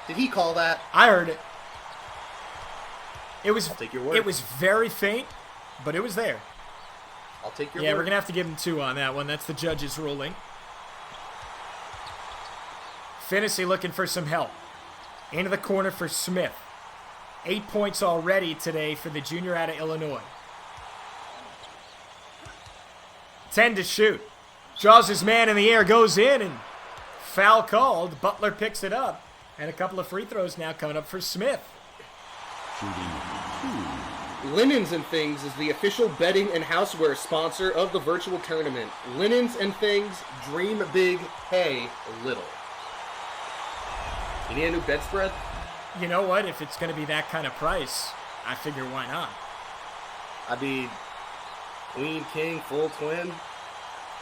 Did he call that? I heard it. I'll take your word. It was very faint, but it was there. I'll take your word. Yeah, we're going to have to give him 2 on that one. That's the judge's ruling. Finney looking for some help. Into the corner for Smith. 8 points already today for the junior out of Illinois. 10 to shoot. Draws his man in the air, goes in, and foul called. Butler picks it up. And a couple of free throws now coming up for Smith. Linens and Things is the official bedding and houseware sponsor of the virtual tournament. Linens and Things, dream big, pay little. You need a new bedspread? You know what? If it's going to be that kind of price, I figure why not? I mean, queen, king, full twin,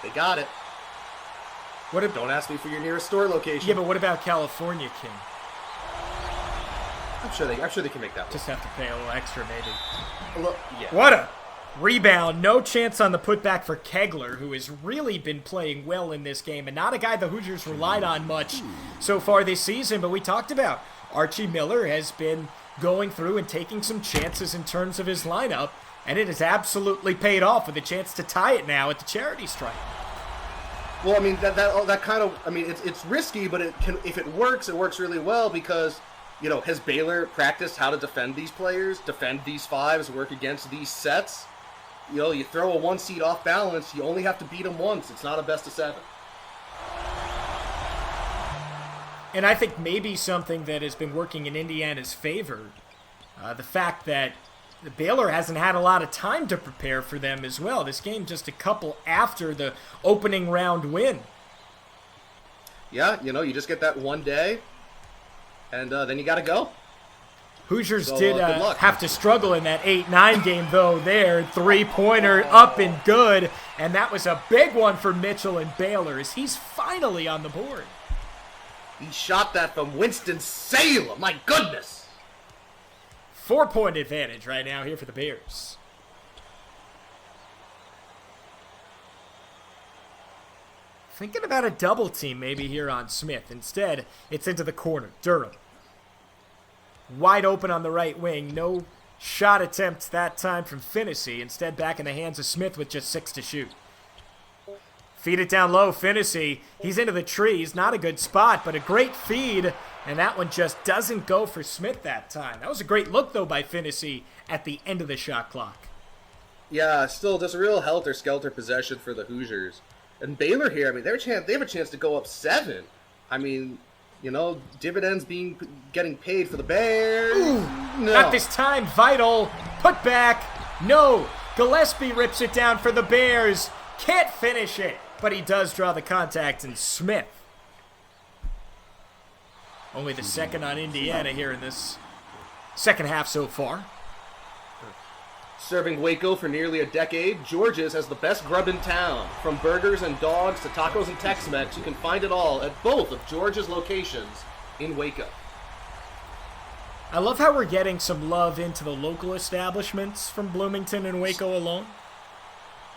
they got it. Don't ask me for your nearest store location. Yeah, but what about California King? I'm sure they can make that work. Just have to pay a little extra, maybe. Yeah. What a rebound. No chance on the putback for Kegler, who has really been playing well in this game, and not a guy the Hoosiers relied on much so far this season, but we talked about Archie Miller has been going through and taking some chances in terms of his lineup, and it has absolutely paid off with a chance to tie it now at the charity stripe. Well, I mean, that kind of, I mean, it's risky, but if it works really well because, you know, has Baylor practiced how to defend these players, defend these fives, work against these sets? You know, you throw a 1 seed off balance, you only have to beat them once. It's not a best of 7. And I think maybe something that has been working in Indiana's favor, the fact that Baylor hasn't had a lot of time to prepare for them as well. This game just a couple after the opening round win. Yeah, you know, you just get that one day, and then you got to go. Hoosiers So, did good luck. have to struggle in that 8-9 game, though, there. Three-pointer up and good, and that was a big one for Mitchell and Baylor as he's finally on the board. He shot that from Winston-Salem. My goodness. 4-point advantage right now here for the Bears. Thinking about a double team maybe here on Smith. Instead, it's into the corner. Durham. Wide open on the right wing. No shot attempt that time from Finney. Instead, back in the hands of Smith with just 6 to shoot. Feed it down low. Finney. He's into the trees. Not a good spot, but a great feed. And that one just doesn't go for Smith that time. That was a great look, though, by Finney at the end of the shot clock. Yeah, still just a real helter-skelter possession for the Hoosiers. And Baylor here, I mean, they have a chance to go up 7. I mean, you know, dividends getting paid for the Bears. Ooh, no. Not this time. Vital. Put back. No. Gillespie rips it down for the Bears. Can't finish it. But he does draw the contact, and Smith. Only the second on Indiana here in this second half so far. Serving Waco for nearly a decade, George's has the best grub in town. From burgers and dogs to tacos and Tex-Mex, you can find it all at both of George's locations in Waco. I love how we're getting some love into the local establishments from Bloomington and Waco alone.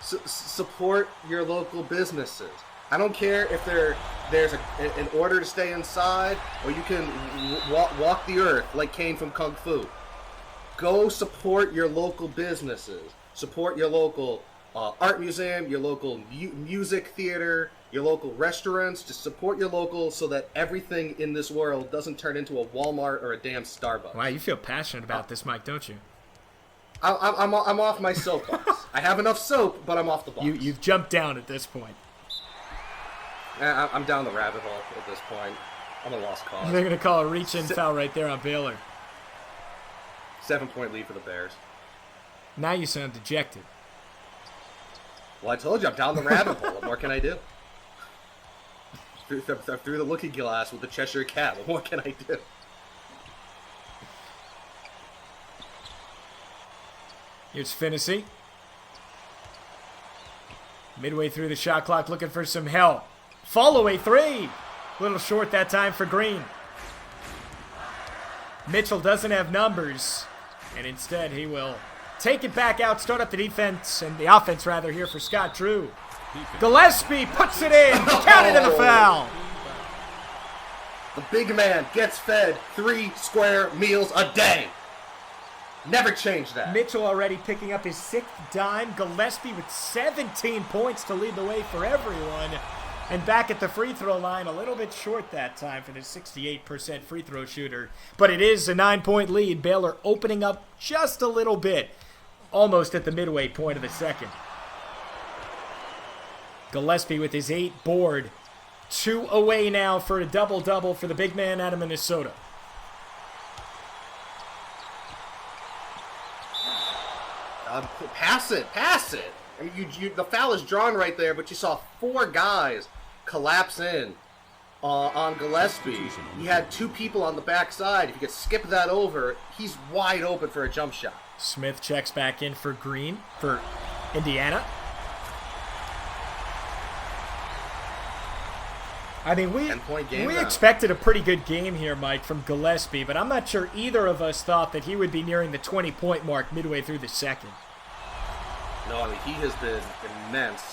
Support your local businesses. I don't care if there's an order to stay inside, or you can walk the earth like Kane from Kung Fu. Go support your local businesses. Support your local art museum, your local music theater, your local restaurants. Just support your local so that everything in this world doesn't turn into a Walmart or a damn Starbucks. Wow, you feel passionate about this, Mike, don't you? I'm off my soapbox. I have enough soap, but I'm off the box. You've jumped down at this point. I'm down the rabbit hole at this point. I'm a lost cause. They're going to call a reach-in foul right there on Baylor. 7-point lead for the Bears. Now you sound dejected. Well, I told you, I'm down the rabbit hole. What more can I do? Through the looking glass with the Cheshire Cat. What more can I do? Here's Finney. Midway through the shot clock, looking for some help. Fall-away 3. A little short that time for Green. Mitchell doesn't have numbers, and instead he will take it back out, start up the defense, and the offense rather here for Scott Drew. Gillespie puts it in, counted in the foul. The big man gets fed 3 square meals a day. Never change that. Mitchell already picking up his 6th dime. Gillespie with 17 points to lead the way for everyone. And back at the free throw line, a little bit short that time for the 68% free throw shooter. But it is a 9-point lead. Baylor opening up just a little bit, almost at the midway point of the second. Gillespie with his 8th board. 2 away now for a double-double for the big man out of Minnesota. Pass it. I mean, the foul is drawn right there, but you saw 4 guys collapse in on Gillespie. He had 2 people on the backside. If you could skip that over, he's wide open for a jump shot. Smith checks back in for Green for Indiana. I mean, we 10-point game we now. expected a pretty good game here, Mike, from Gillespie, but I'm not sure either of us thought that he would be nearing the 20-point mark midway through the second. No, I mean, he has been immense.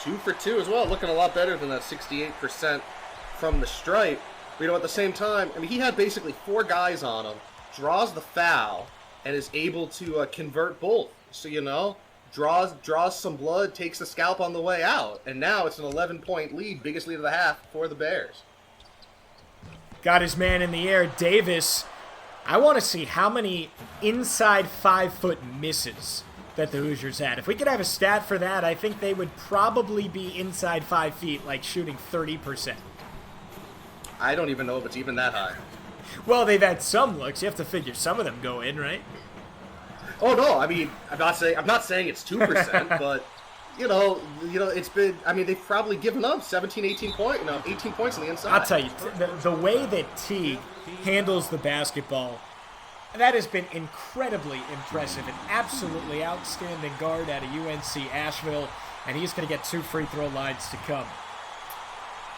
2 for 2 as well, looking a lot better than that 68% from the stripe. But, at the same time, I mean, he had basically 4 guys on him, draws the foul, and is able to convert both. So, draws some blood, takes the scalp on the way out, and now it's an 11-point lead, biggest lead of the half for the Bears. Got his man in the air, Davis. I want to see how many inside 5-foot misses that the Hoosiers had. If we could have a stat for that, I think they would probably be inside 5 feet, like shooting 30%. I don't even know if it's even that high. Well, they've had some looks. You have to figure some of them go in, right? Oh no, I mean, I'm not saying it's 2%, but it's been. I mean, they've probably given up 17, 18 points on the inside. I'll tell you, the way that Teague handles the basketball, that has been incredibly impressive. An absolutely outstanding guard out of UNC Asheville, and he's going to get 2 free throw lines to come.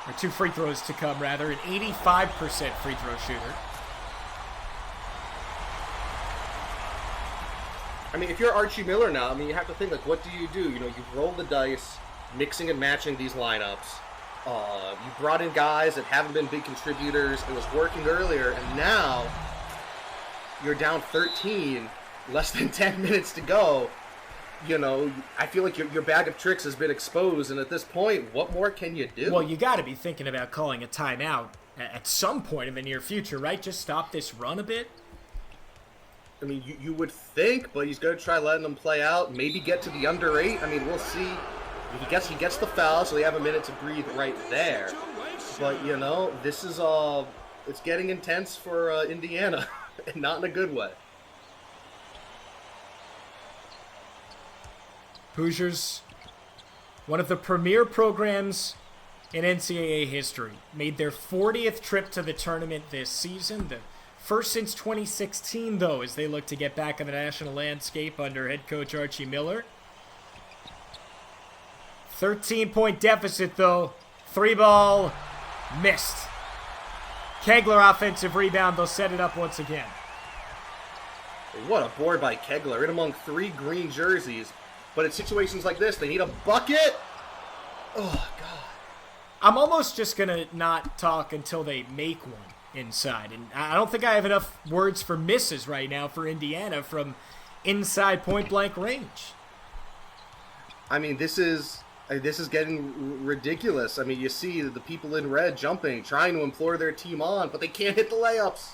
Or 2 free throws to come, rather. An 85% free throw shooter. I mean, if you're Archie Miller now, I mean, you have to think, like, what do? You roll the dice, mixing and matching these lineups. You brought in guys that haven't been big contributors. It was working earlier, and now you're down 13, less than 10 minutes to go. I feel like your bag of tricks has been exposed, and at this point, what more can you do? Well, you got to be thinking about calling a timeout at some point in the near future, right? Just stop this run a bit. I mean, you would think, but he's going to try letting them play out. Maybe get to the under 8. I mean, we'll see. He gets the foul, so they have a minute to breathe right there. But, this is it's getting intense for Indiana, and not in a good way. Hoosiers, one of the premier programs in NCAA history, made their 40th trip to the tournament this season. The first since 2016, though, as they look to get back in the national landscape under head coach Archie Miller. 13-point deficit, though. 3-ball missed. Kegler offensive rebound. They'll set it up once again. What a board by Kegler. In among 3 green jerseys. But in situations like this, they need a bucket. Oh, God. I'm almost just going to not talk until they make one inside. And I don't think I have enough words for misses right now for Indiana from inside point-blank range. I mean, this is getting ridiculous. I mean, you see the people in red jumping, trying to implore their team on, but they can't hit the layups.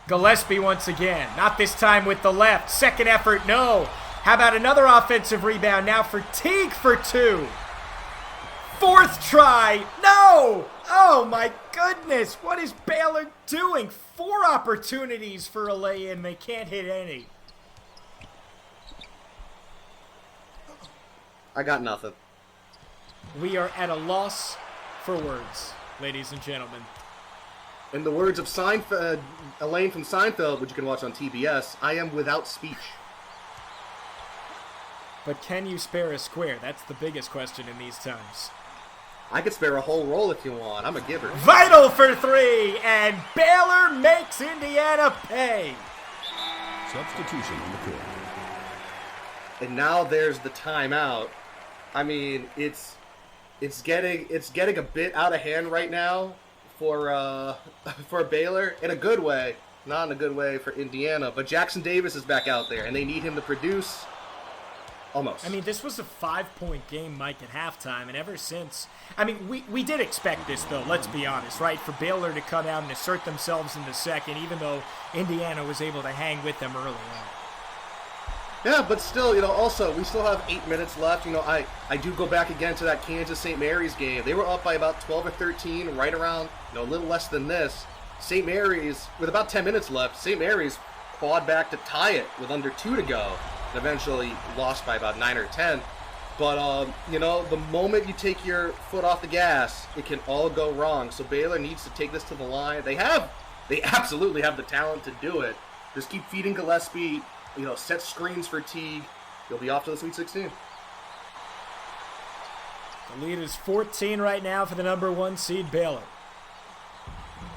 Gillespie once again. Not this time with the left. Second effort, no. How about another offensive rebound now for Teague for 2? Fourth try, no! Oh my goodness, what is Baylor doing? 4 opportunities for a lay-in, they can't hit any. I got nothing. We are at a loss for words, ladies and gentlemen. In the words of Elaine from Seinfeld, which you can watch on TBS, I am without speech. But can you spare a square? That's the biggest question in these times. I could spare a whole roll if you want. I'm a giver. Vital for 3, and Baylor makes Indiana pay. Substitution on the court. And now there's the timeout. I mean, it's getting a bit out of hand right now for Baylor in a good way, not in a good way for Indiana. But Jackson Davis is back out there, and they need him to produce. Almost. I mean, this was a 5-point game, Mike, at halftime, and ever since, I mean, we did expect this, though, let's be honest, right? For Baylor to come out and assert themselves in the second, even though Indiana was able to hang with them early on. Yeah, but still, also, we still have 8 minutes left. I do go back again to that Kansas-St. Mary's game. They were up by about 12 or 13, right around, a little less than this. St. Mary's, with about 10 minutes left, St. Mary's clawed back to tie it with under 2 to go. And eventually lost by about 9 or 10. But, the moment you take your foot off the gas, it can all go wrong. So Baylor needs to take this to the line. They absolutely have the talent to do it. Just keep feeding Gillespie, set screens for Teague. You'll be off to the Sweet 16. The lead is 14 right now for the number 1 seed Baylor.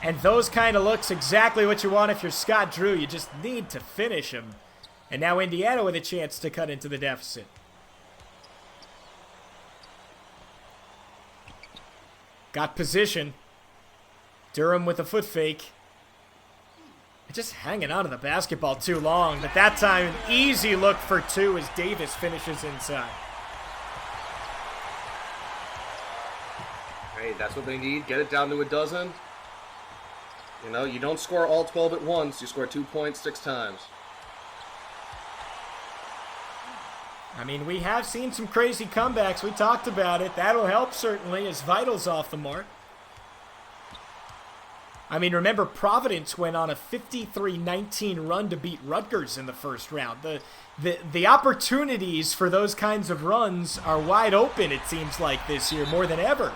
And those kind of looks exactly what you want if you're Scott Drew. You just need to finish him. And now Indiana with a chance to cut into the deficit. Got position. Durham with a foot fake. Just hanging on to the basketball too long. But that time, an easy look for 2 as Davis finishes inside. Hey, that's what they need. Get it down to a dozen. You know, you don't score all 12 at once. You score 2 points 6 times. I mean, we have seen some crazy comebacks. We talked about it. That'll help, certainly, as Vital's off the mark. I mean, remember, Providence went on a 53-19 run to beat Rutgers in the first round. The opportunities for those kinds of runs are wide open, it seems like, this year, more than ever.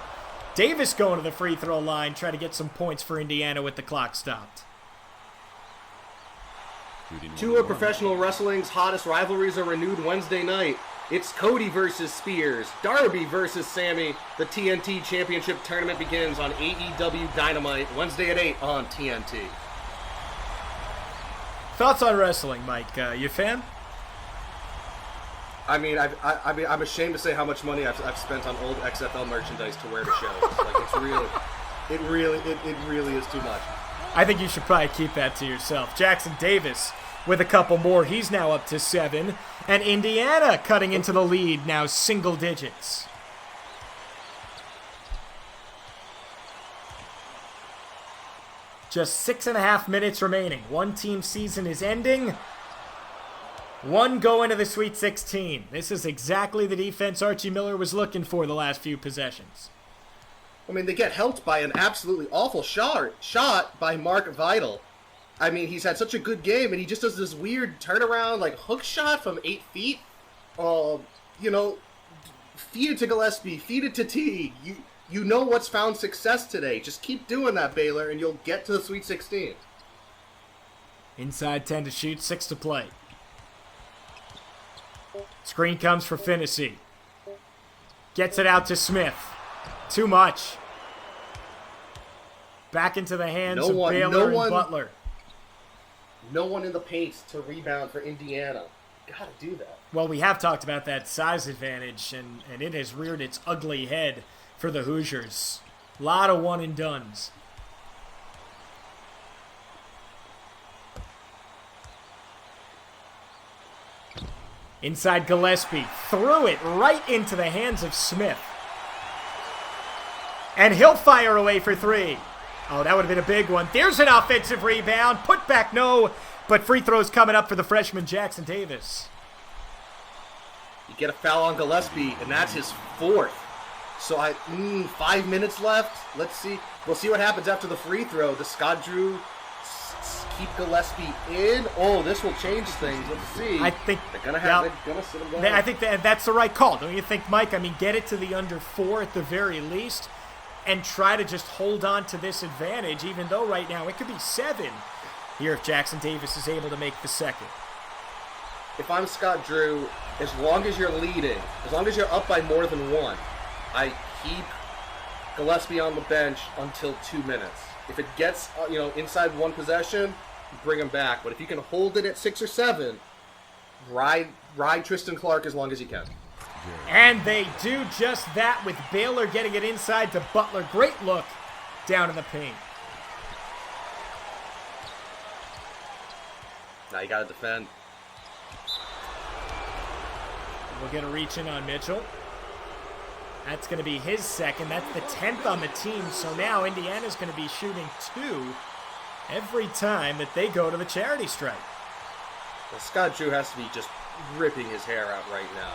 Davis going to the free throw line, trying to get some points for Indiana with the clock stopped. Two of professional wrestling's hottest rivalries are renewed Wednesday night. It's Cody versus Spears, Darby versus Sammy. The TNT Championship Tournament begins on AEW Dynamite Wednesday at 8 on TNT. Thoughts on wrestling, Mike? You a fan? I mean, I'm ashamed to say how much money I've spent on old XFL merchandise to wear to shows. Like, it really is too much. I think you should probably keep that to yourself. Jackson Davis with a couple more. He's now up to 7. And Indiana cutting into the lead, now single digits. Just 6.5 minutes remaining. One team season is ending. One going to the Sweet 16. This is exactly the defense Archie Miller was looking for the last few possessions. I mean, they get helped by an absolutely awful shot by Mark Vital. I mean, he's had such a good game, and he just does this weird turnaround, like, hook shot from 8 feet. You know, feed it to Gillespie, feed it to T. You know what's found success today. Just keep doing that, Baylor, and you'll get to the Sweet 16. Inside 10 to shoot, 6 to play. Screen comes for Finney. Gets it out to Smith. Too much. Back into the hands of Baylor and Butler. No one in the paint to rebound for Indiana. Gotta do that. Well, we have talked about that size advantage, and it has reared its ugly head for the Hoosiers. A lot of one-and-dones. Inside Gillespie. Threw it right into the hands of Smith. And he'll fire away for 3. Oh, that would have been a big one. There's an offensive rebound. Put back, no. But free throws coming up for the freshman Jackson Davis. You get a foul on Gillespie, and that's his 4th. So 5 minutes left. Let's see. We'll see what happens after the free throw. Does Scott Drew keep Gillespie in? Oh, this will change things. Let's see. I think they're gonna sit him down. I think that's the right call, don't you think, Mike? I mean, get it to the under 4 at the very least, and try to just hold on to this advantage, even though right now it could be 7 here if Jackson Davis is able to make the second. If I'm Scott Drew, as long as you're leading, as long as you're up by more than 1, I keep Gillespie on the bench until 2 minutes. If it gets inside 1 possession, bring him back. But if you can hold it at 6 or 7, ride Tristan Clark as long as you can. And they do just that with Baylor getting it inside to Butler. Great look down in the paint. Now you got to defend. We'll get a reach in on Mitchell. That's going to be his second. That's the 10th on the team. So now Indiana's going to be shooting 2 every time that they go to the charity stripe. Well, Scott Drew has to be just ripping his hair out right now.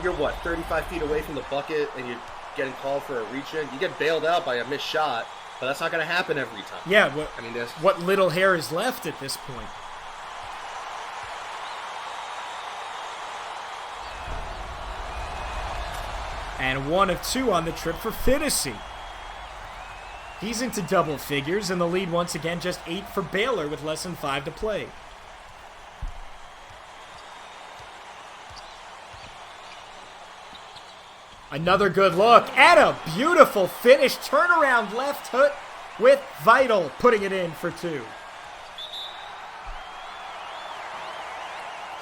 You're, 35 feet away from the bucket, and you're getting called for a reach-in? You get bailed out by a missed shot, but that's not going to happen every time. Yeah, what little hair is left at this point. And 1 of 2 on the trip for Finney. He's into double figures, and the lead once again just 8 for Baylor with less than 5 to play. Another good look and a beautiful finish. Turnaround left hook with Vital putting it in for 2.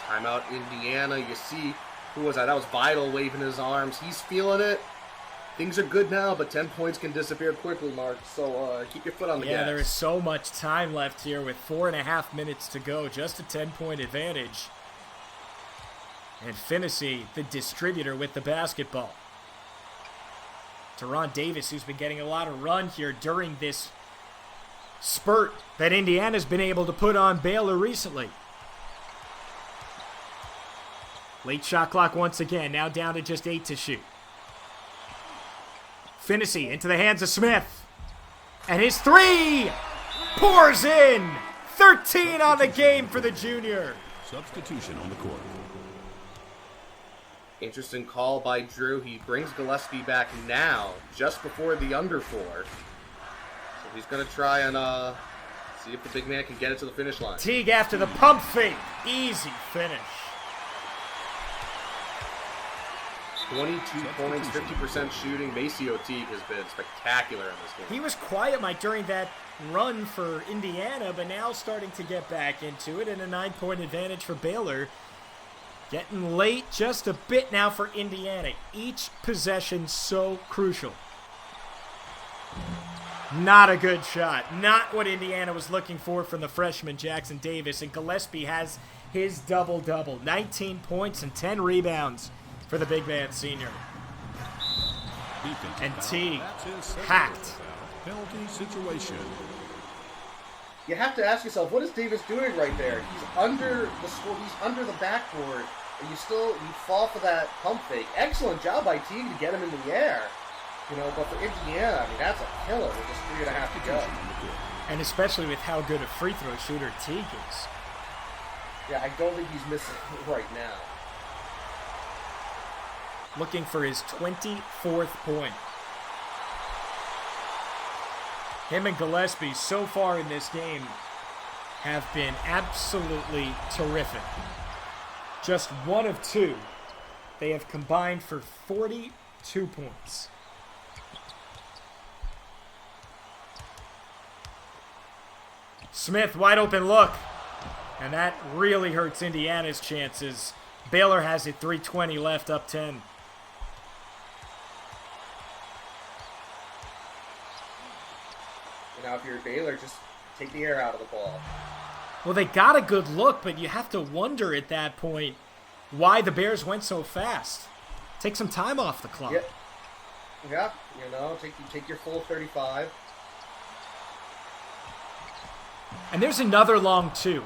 Timeout Indiana. You see, who was that? That was Vital waving his arms. He's feeling it. Things are good now, but 10 points can disappear quickly, Mark. So keep your foot on the gas. Yeah, there is so much time left here with 4.5 minutes to go. Just a 10-point advantage. And Finney, the distributor with the basketball. Teron Davis, who's been getting a lot of run here during this spurt that Indiana's been able to put on Baylor recently. Late shot clock once again, now down to just 8 to shoot. Finney into the hands of Smith. And his 3 pours in. 13 on the game for the junior. Substitution on the court. Interesting call by Drew. He brings Gillespie back now, just before the under 4. So he's going to try and see if the big man can get it to the finish line. Teague after the pump fake. Easy finish. 22 points, 50% shooting. Maceo Teague has been spectacular in this game. He was quiet, Mike, during that run for Indiana, but now starting to get back into it, and a 9-point advantage for Baylor. Getting late just a bit now for Indiana. Each possession so crucial. Not a good shot. Not what Indiana was looking for from the freshman Jackson Davis, and Gillespie has his double-double. 19 points and 10 rebounds for the big man senior. And Teague hacked. Penalty situation. You have to ask yourself, what is Davis doing right there? He's under the score. He's under the backboard, and you fall for that pump fake. Excellent job by Teague to get him in the air. But for Indiana, I mean, that's a killer with just 3.5 to go. And especially with how good a free throw shooter Teague is. Yeah, I don't think he's missing right now. Looking for his 24th point. Him and Gillespie so far in this game have been absolutely terrific. Just 1 of 2. They have combined for 42 points. Smith, wide open look. And that really hurts Indiana's chances. Baylor has it, 3:20 left, up 10. Now, if you're Baylor, just take the air out of the ball. Well, they got a good look, but you have to wonder at that point why the Bears went so fast. Take some time off the clock. Yeah, take your full 35. And there's another long 2.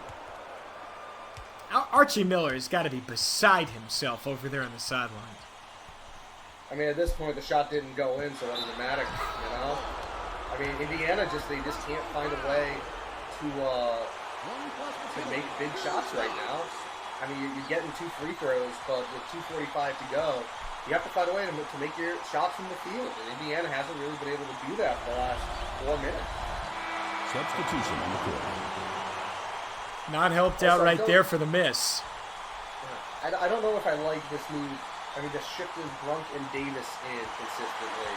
Archie Miller has got to be beside himself over there on the sideline. I mean, at this point, the shot didn't go in, so it doesn't matter, I mean, Indiana they just can't find a way to make big shots right now. I mean, you're getting 2 free throws, but with 2:45 to go, you have to find a way to make your shots from the field. And Indiana hasn't really been able to do that for the last 4 minutes. Substitution on the court. Not helped out right there for the miss. I don't know if I like this move. I mean, just shifting Brunk and Davis in consistently.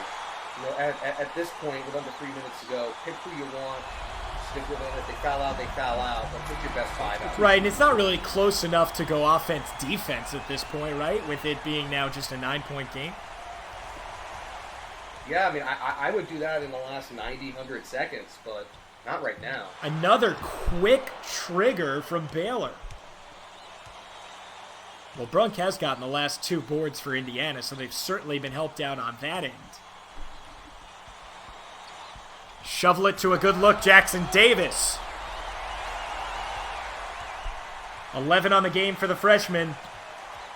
At this point, with under 3 minutes to go, pick who you want, stick with it. If they foul out, they foul out. But pick your best 5 out. Right, and it's not really close enough to go offense-defense at this point, right? With it being now just a 9-point game. Yeah, I mean, I would do that in the last 90, 100 seconds, but not right now. Another quick trigger from Baylor. Well, Brunk has gotten the last 2 boards for Indiana, so they've certainly been helped out on that end. Shovel it to a good look, Jackson Davis. 11 on the game for the freshman.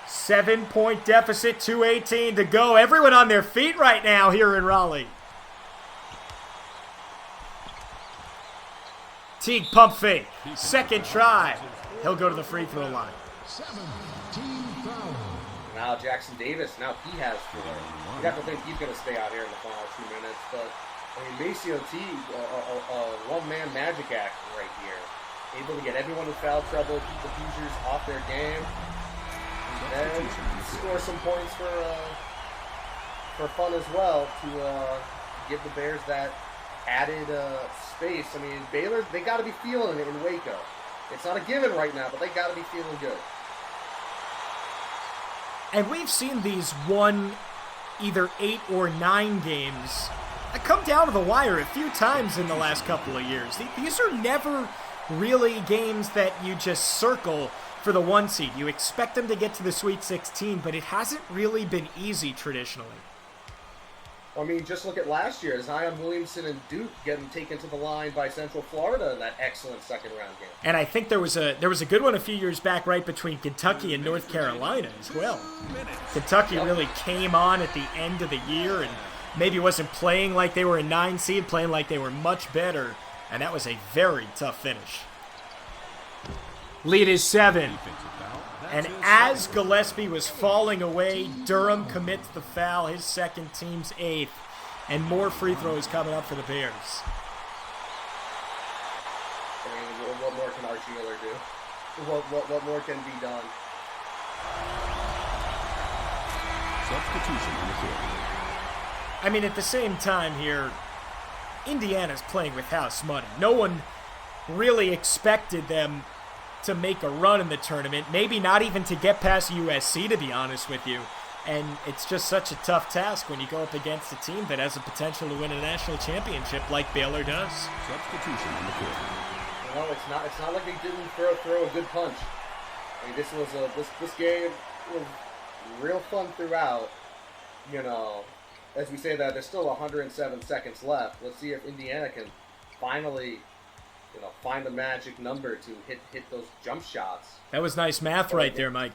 7-point deficit, 2:18 to go. Everyone on their feet right now here in Raleigh. Teague pump fake. Second try. He'll go to the free throw line. Now Jackson Davis, now he has 4. You have to think he's going to stay out here in the final 2 minutes, but I mean, Maceo Teague, a one-man magic act right here. Able to get everyone in foul trouble, keep the Hoosiers off their game, and then score some points for for fun as well to give the Bears that added space. I mean, Baylor, they got to be feeling it in Waco. It's not a given right now, but they got to be feeling good. And we've seen these won either 8 or 9 games that come down to the wire a few times in the last couple of years. These are never really games that you just circle for the 1 seed. You expect them to get to the Sweet 16, but it hasn't really been easy traditionally. I mean, just look at last year. Zion Williamson and Duke getting taken to the line by Central Florida in that excellent second-round game. And I think there was a good one a few years back right between Kentucky and North Carolina as well. Kentucky really came on at the end of the year and maybe wasn't playing like they were a 9 seed, playing like they were much better, and that was a very tough finish. Lead is 7. And as Gillespie was falling away, Durham commits the foul, his second, team's 8th, and more free throws coming up for the Bears. I mean, what more can Archie Miller do? What more can be done? Substitution on the court. I mean, at the same time here, Indiana's playing with house money. No one really expected them to make a run in the tournament, maybe not even to get past USC, to be honest with you. And it's just such a tough task when you go up against a team that has the potential to win a national championship like Baylor does. Substitution on the court. Well, it's not like they didn't throw a good punch. I mean, this game was real fun throughout. You know, as we say that, there's still 107 seconds left. Let's see if Indiana can finally, find the magic number to hit those jump shots. That was nice math right there, Mike.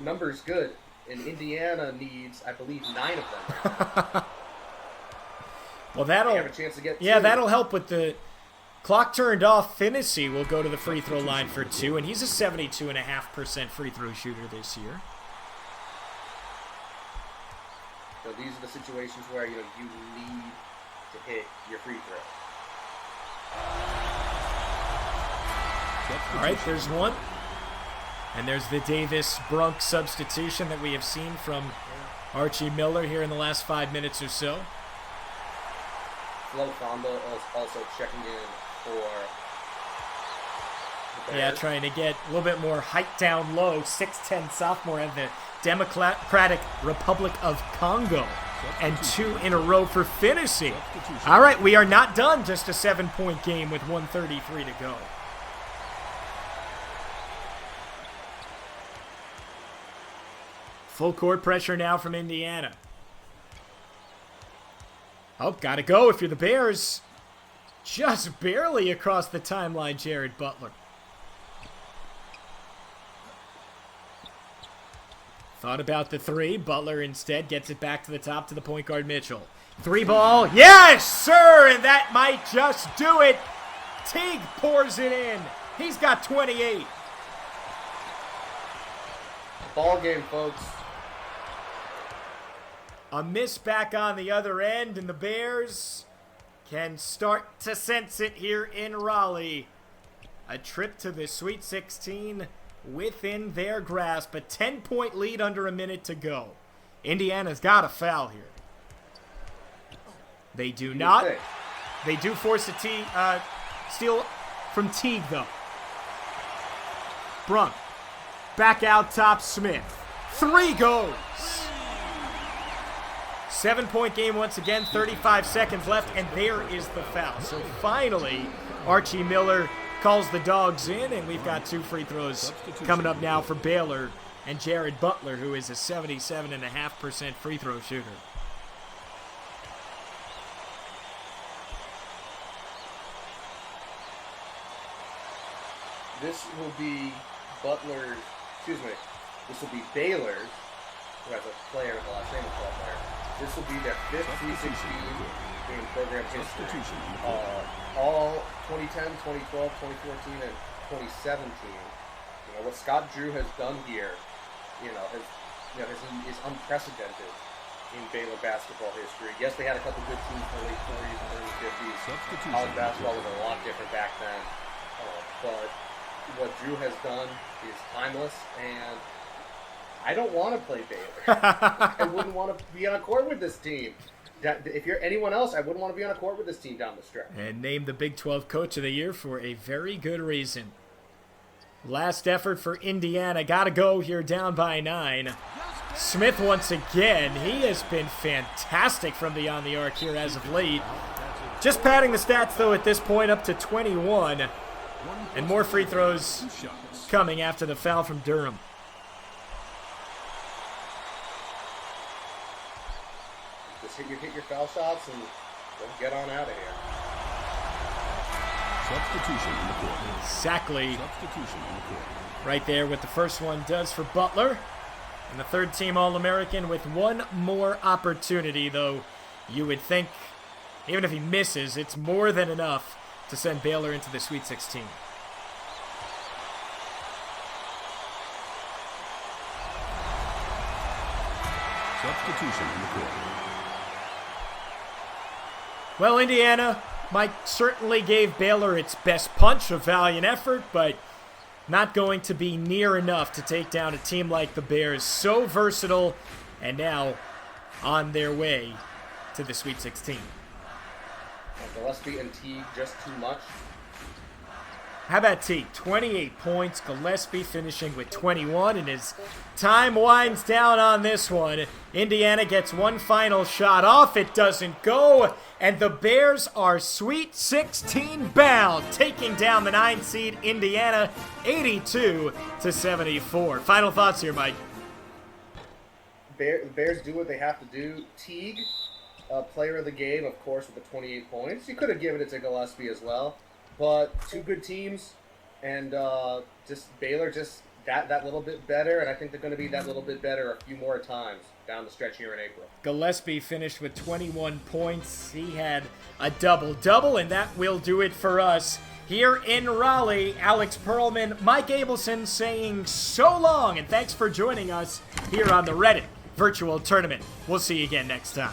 Number's good, and Indiana needs, I believe, 9 of them. Well, that'll have a chance to get 2. that'll help with the clock turned off. Finney will go to the free throw line for 2, and he's a 72.5% free throw shooter this year. So these are the situations where you need to hit your free throw. All right, there's one. And there's the Davis-Brunk substitution that we have seen from Archie Miller here in the last 5 minutes or so. Flo Fonda is also checking in for the Bears. Yeah, trying to get a little bit more height down low. 6'10 sophomore of the Democratic Republic of Congo. And 2 in a row for Finney. All right, we are not done. Just a 7-point game with 1:33 to go. Full court pressure now from Indiana. Oh, gotta go if you're the Bears. Just barely across the timeline, Jared Butler. Thought about the 3. Butler instead gets it back to the top to the point guard Mitchell. 3 ball. Yes, sir! And that might just do it. Teague pours it in. He's got 28. Ball game, folks. A miss back on the other end, and the Bears can start to sense it here in Raleigh. A trip to the Sweet 16 within their grasp. A 10-point lead under a minute to go. Indiana's got a foul here. They do not. They do force a steal from Teague, though. Brunk. Back out top, Smith. 3 goes. 7-point game once again, 35 seconds left, and there is the foul. So finally, Archie Miller calls the dogs in, and we've got 2 free throws coming up now for Baylor and Jared Butler, who is a 77.5% free throw shooter. This will be Baylor's, who has a player with the last name of player. This will be their 5th 316 in program history. All 2010, 2012, 2014, and 2017. What Scott Drew has done here, is unprecedented in Baylor basketball history. Yes, they had a couple good teams in the late 40s and early 50s. College basketball was a lot different back then. But what Drew has done is timeless, and I don't want to play Baylor. I wouldn't want to be on a court with this team. If you're anyone else, I wouldn't want to be on a court with this team down the stretch. And named the Big 12 Coach of the Year for a very good reason. Last effort for Indiana. Got to go here down by 9. Smith once again. He has been fantastic from beyond the arc here as of late. Just padding the stats, though, at this point up to 21. And more free throws coming after the foul from Durham. Just hit your foul shots and we'll get on out of here. Substitution in the court. Exactly. Substitution in the court. Right there what the first one does for Butler. And the third-team All-American with one more opportunity, though you would think, even if he misses, it's more than enough to send Baylor into the Sweet 16. Substitution in the court. Well, Indiana certainly gave Baylor its best punch, a valiant effort, but not going to be near enough to take down a team like the Bears, so versatile, and now on their way to the Sweet 16. Gillespie and Teague just too much. How about Teague? 28 points. Gillespie finishing with 21, and as time winds down on this one, Indiana gets one final shot off. It doesn't go, and the Bears are Sweet 16 bound, taking down the 9 seed Indiana 82-74. Final thoughts here, Mike. Bears do what they have to do. Teague, player of the game, of course, with the 28 points. You could have given it to Gillespie as well. But two good teams, and just Baylor just that little bit better, and I think they're going to be that little bit better a few more times down the stretch here in April. Gillespie finished with 21 points. He had a double-double, and that will do it for us here in Raleigh. Alex Perlman, Mike Abelson saying so long, and thanks for joining us here on the Reddit Virtual Tournament. We'll see you again next time.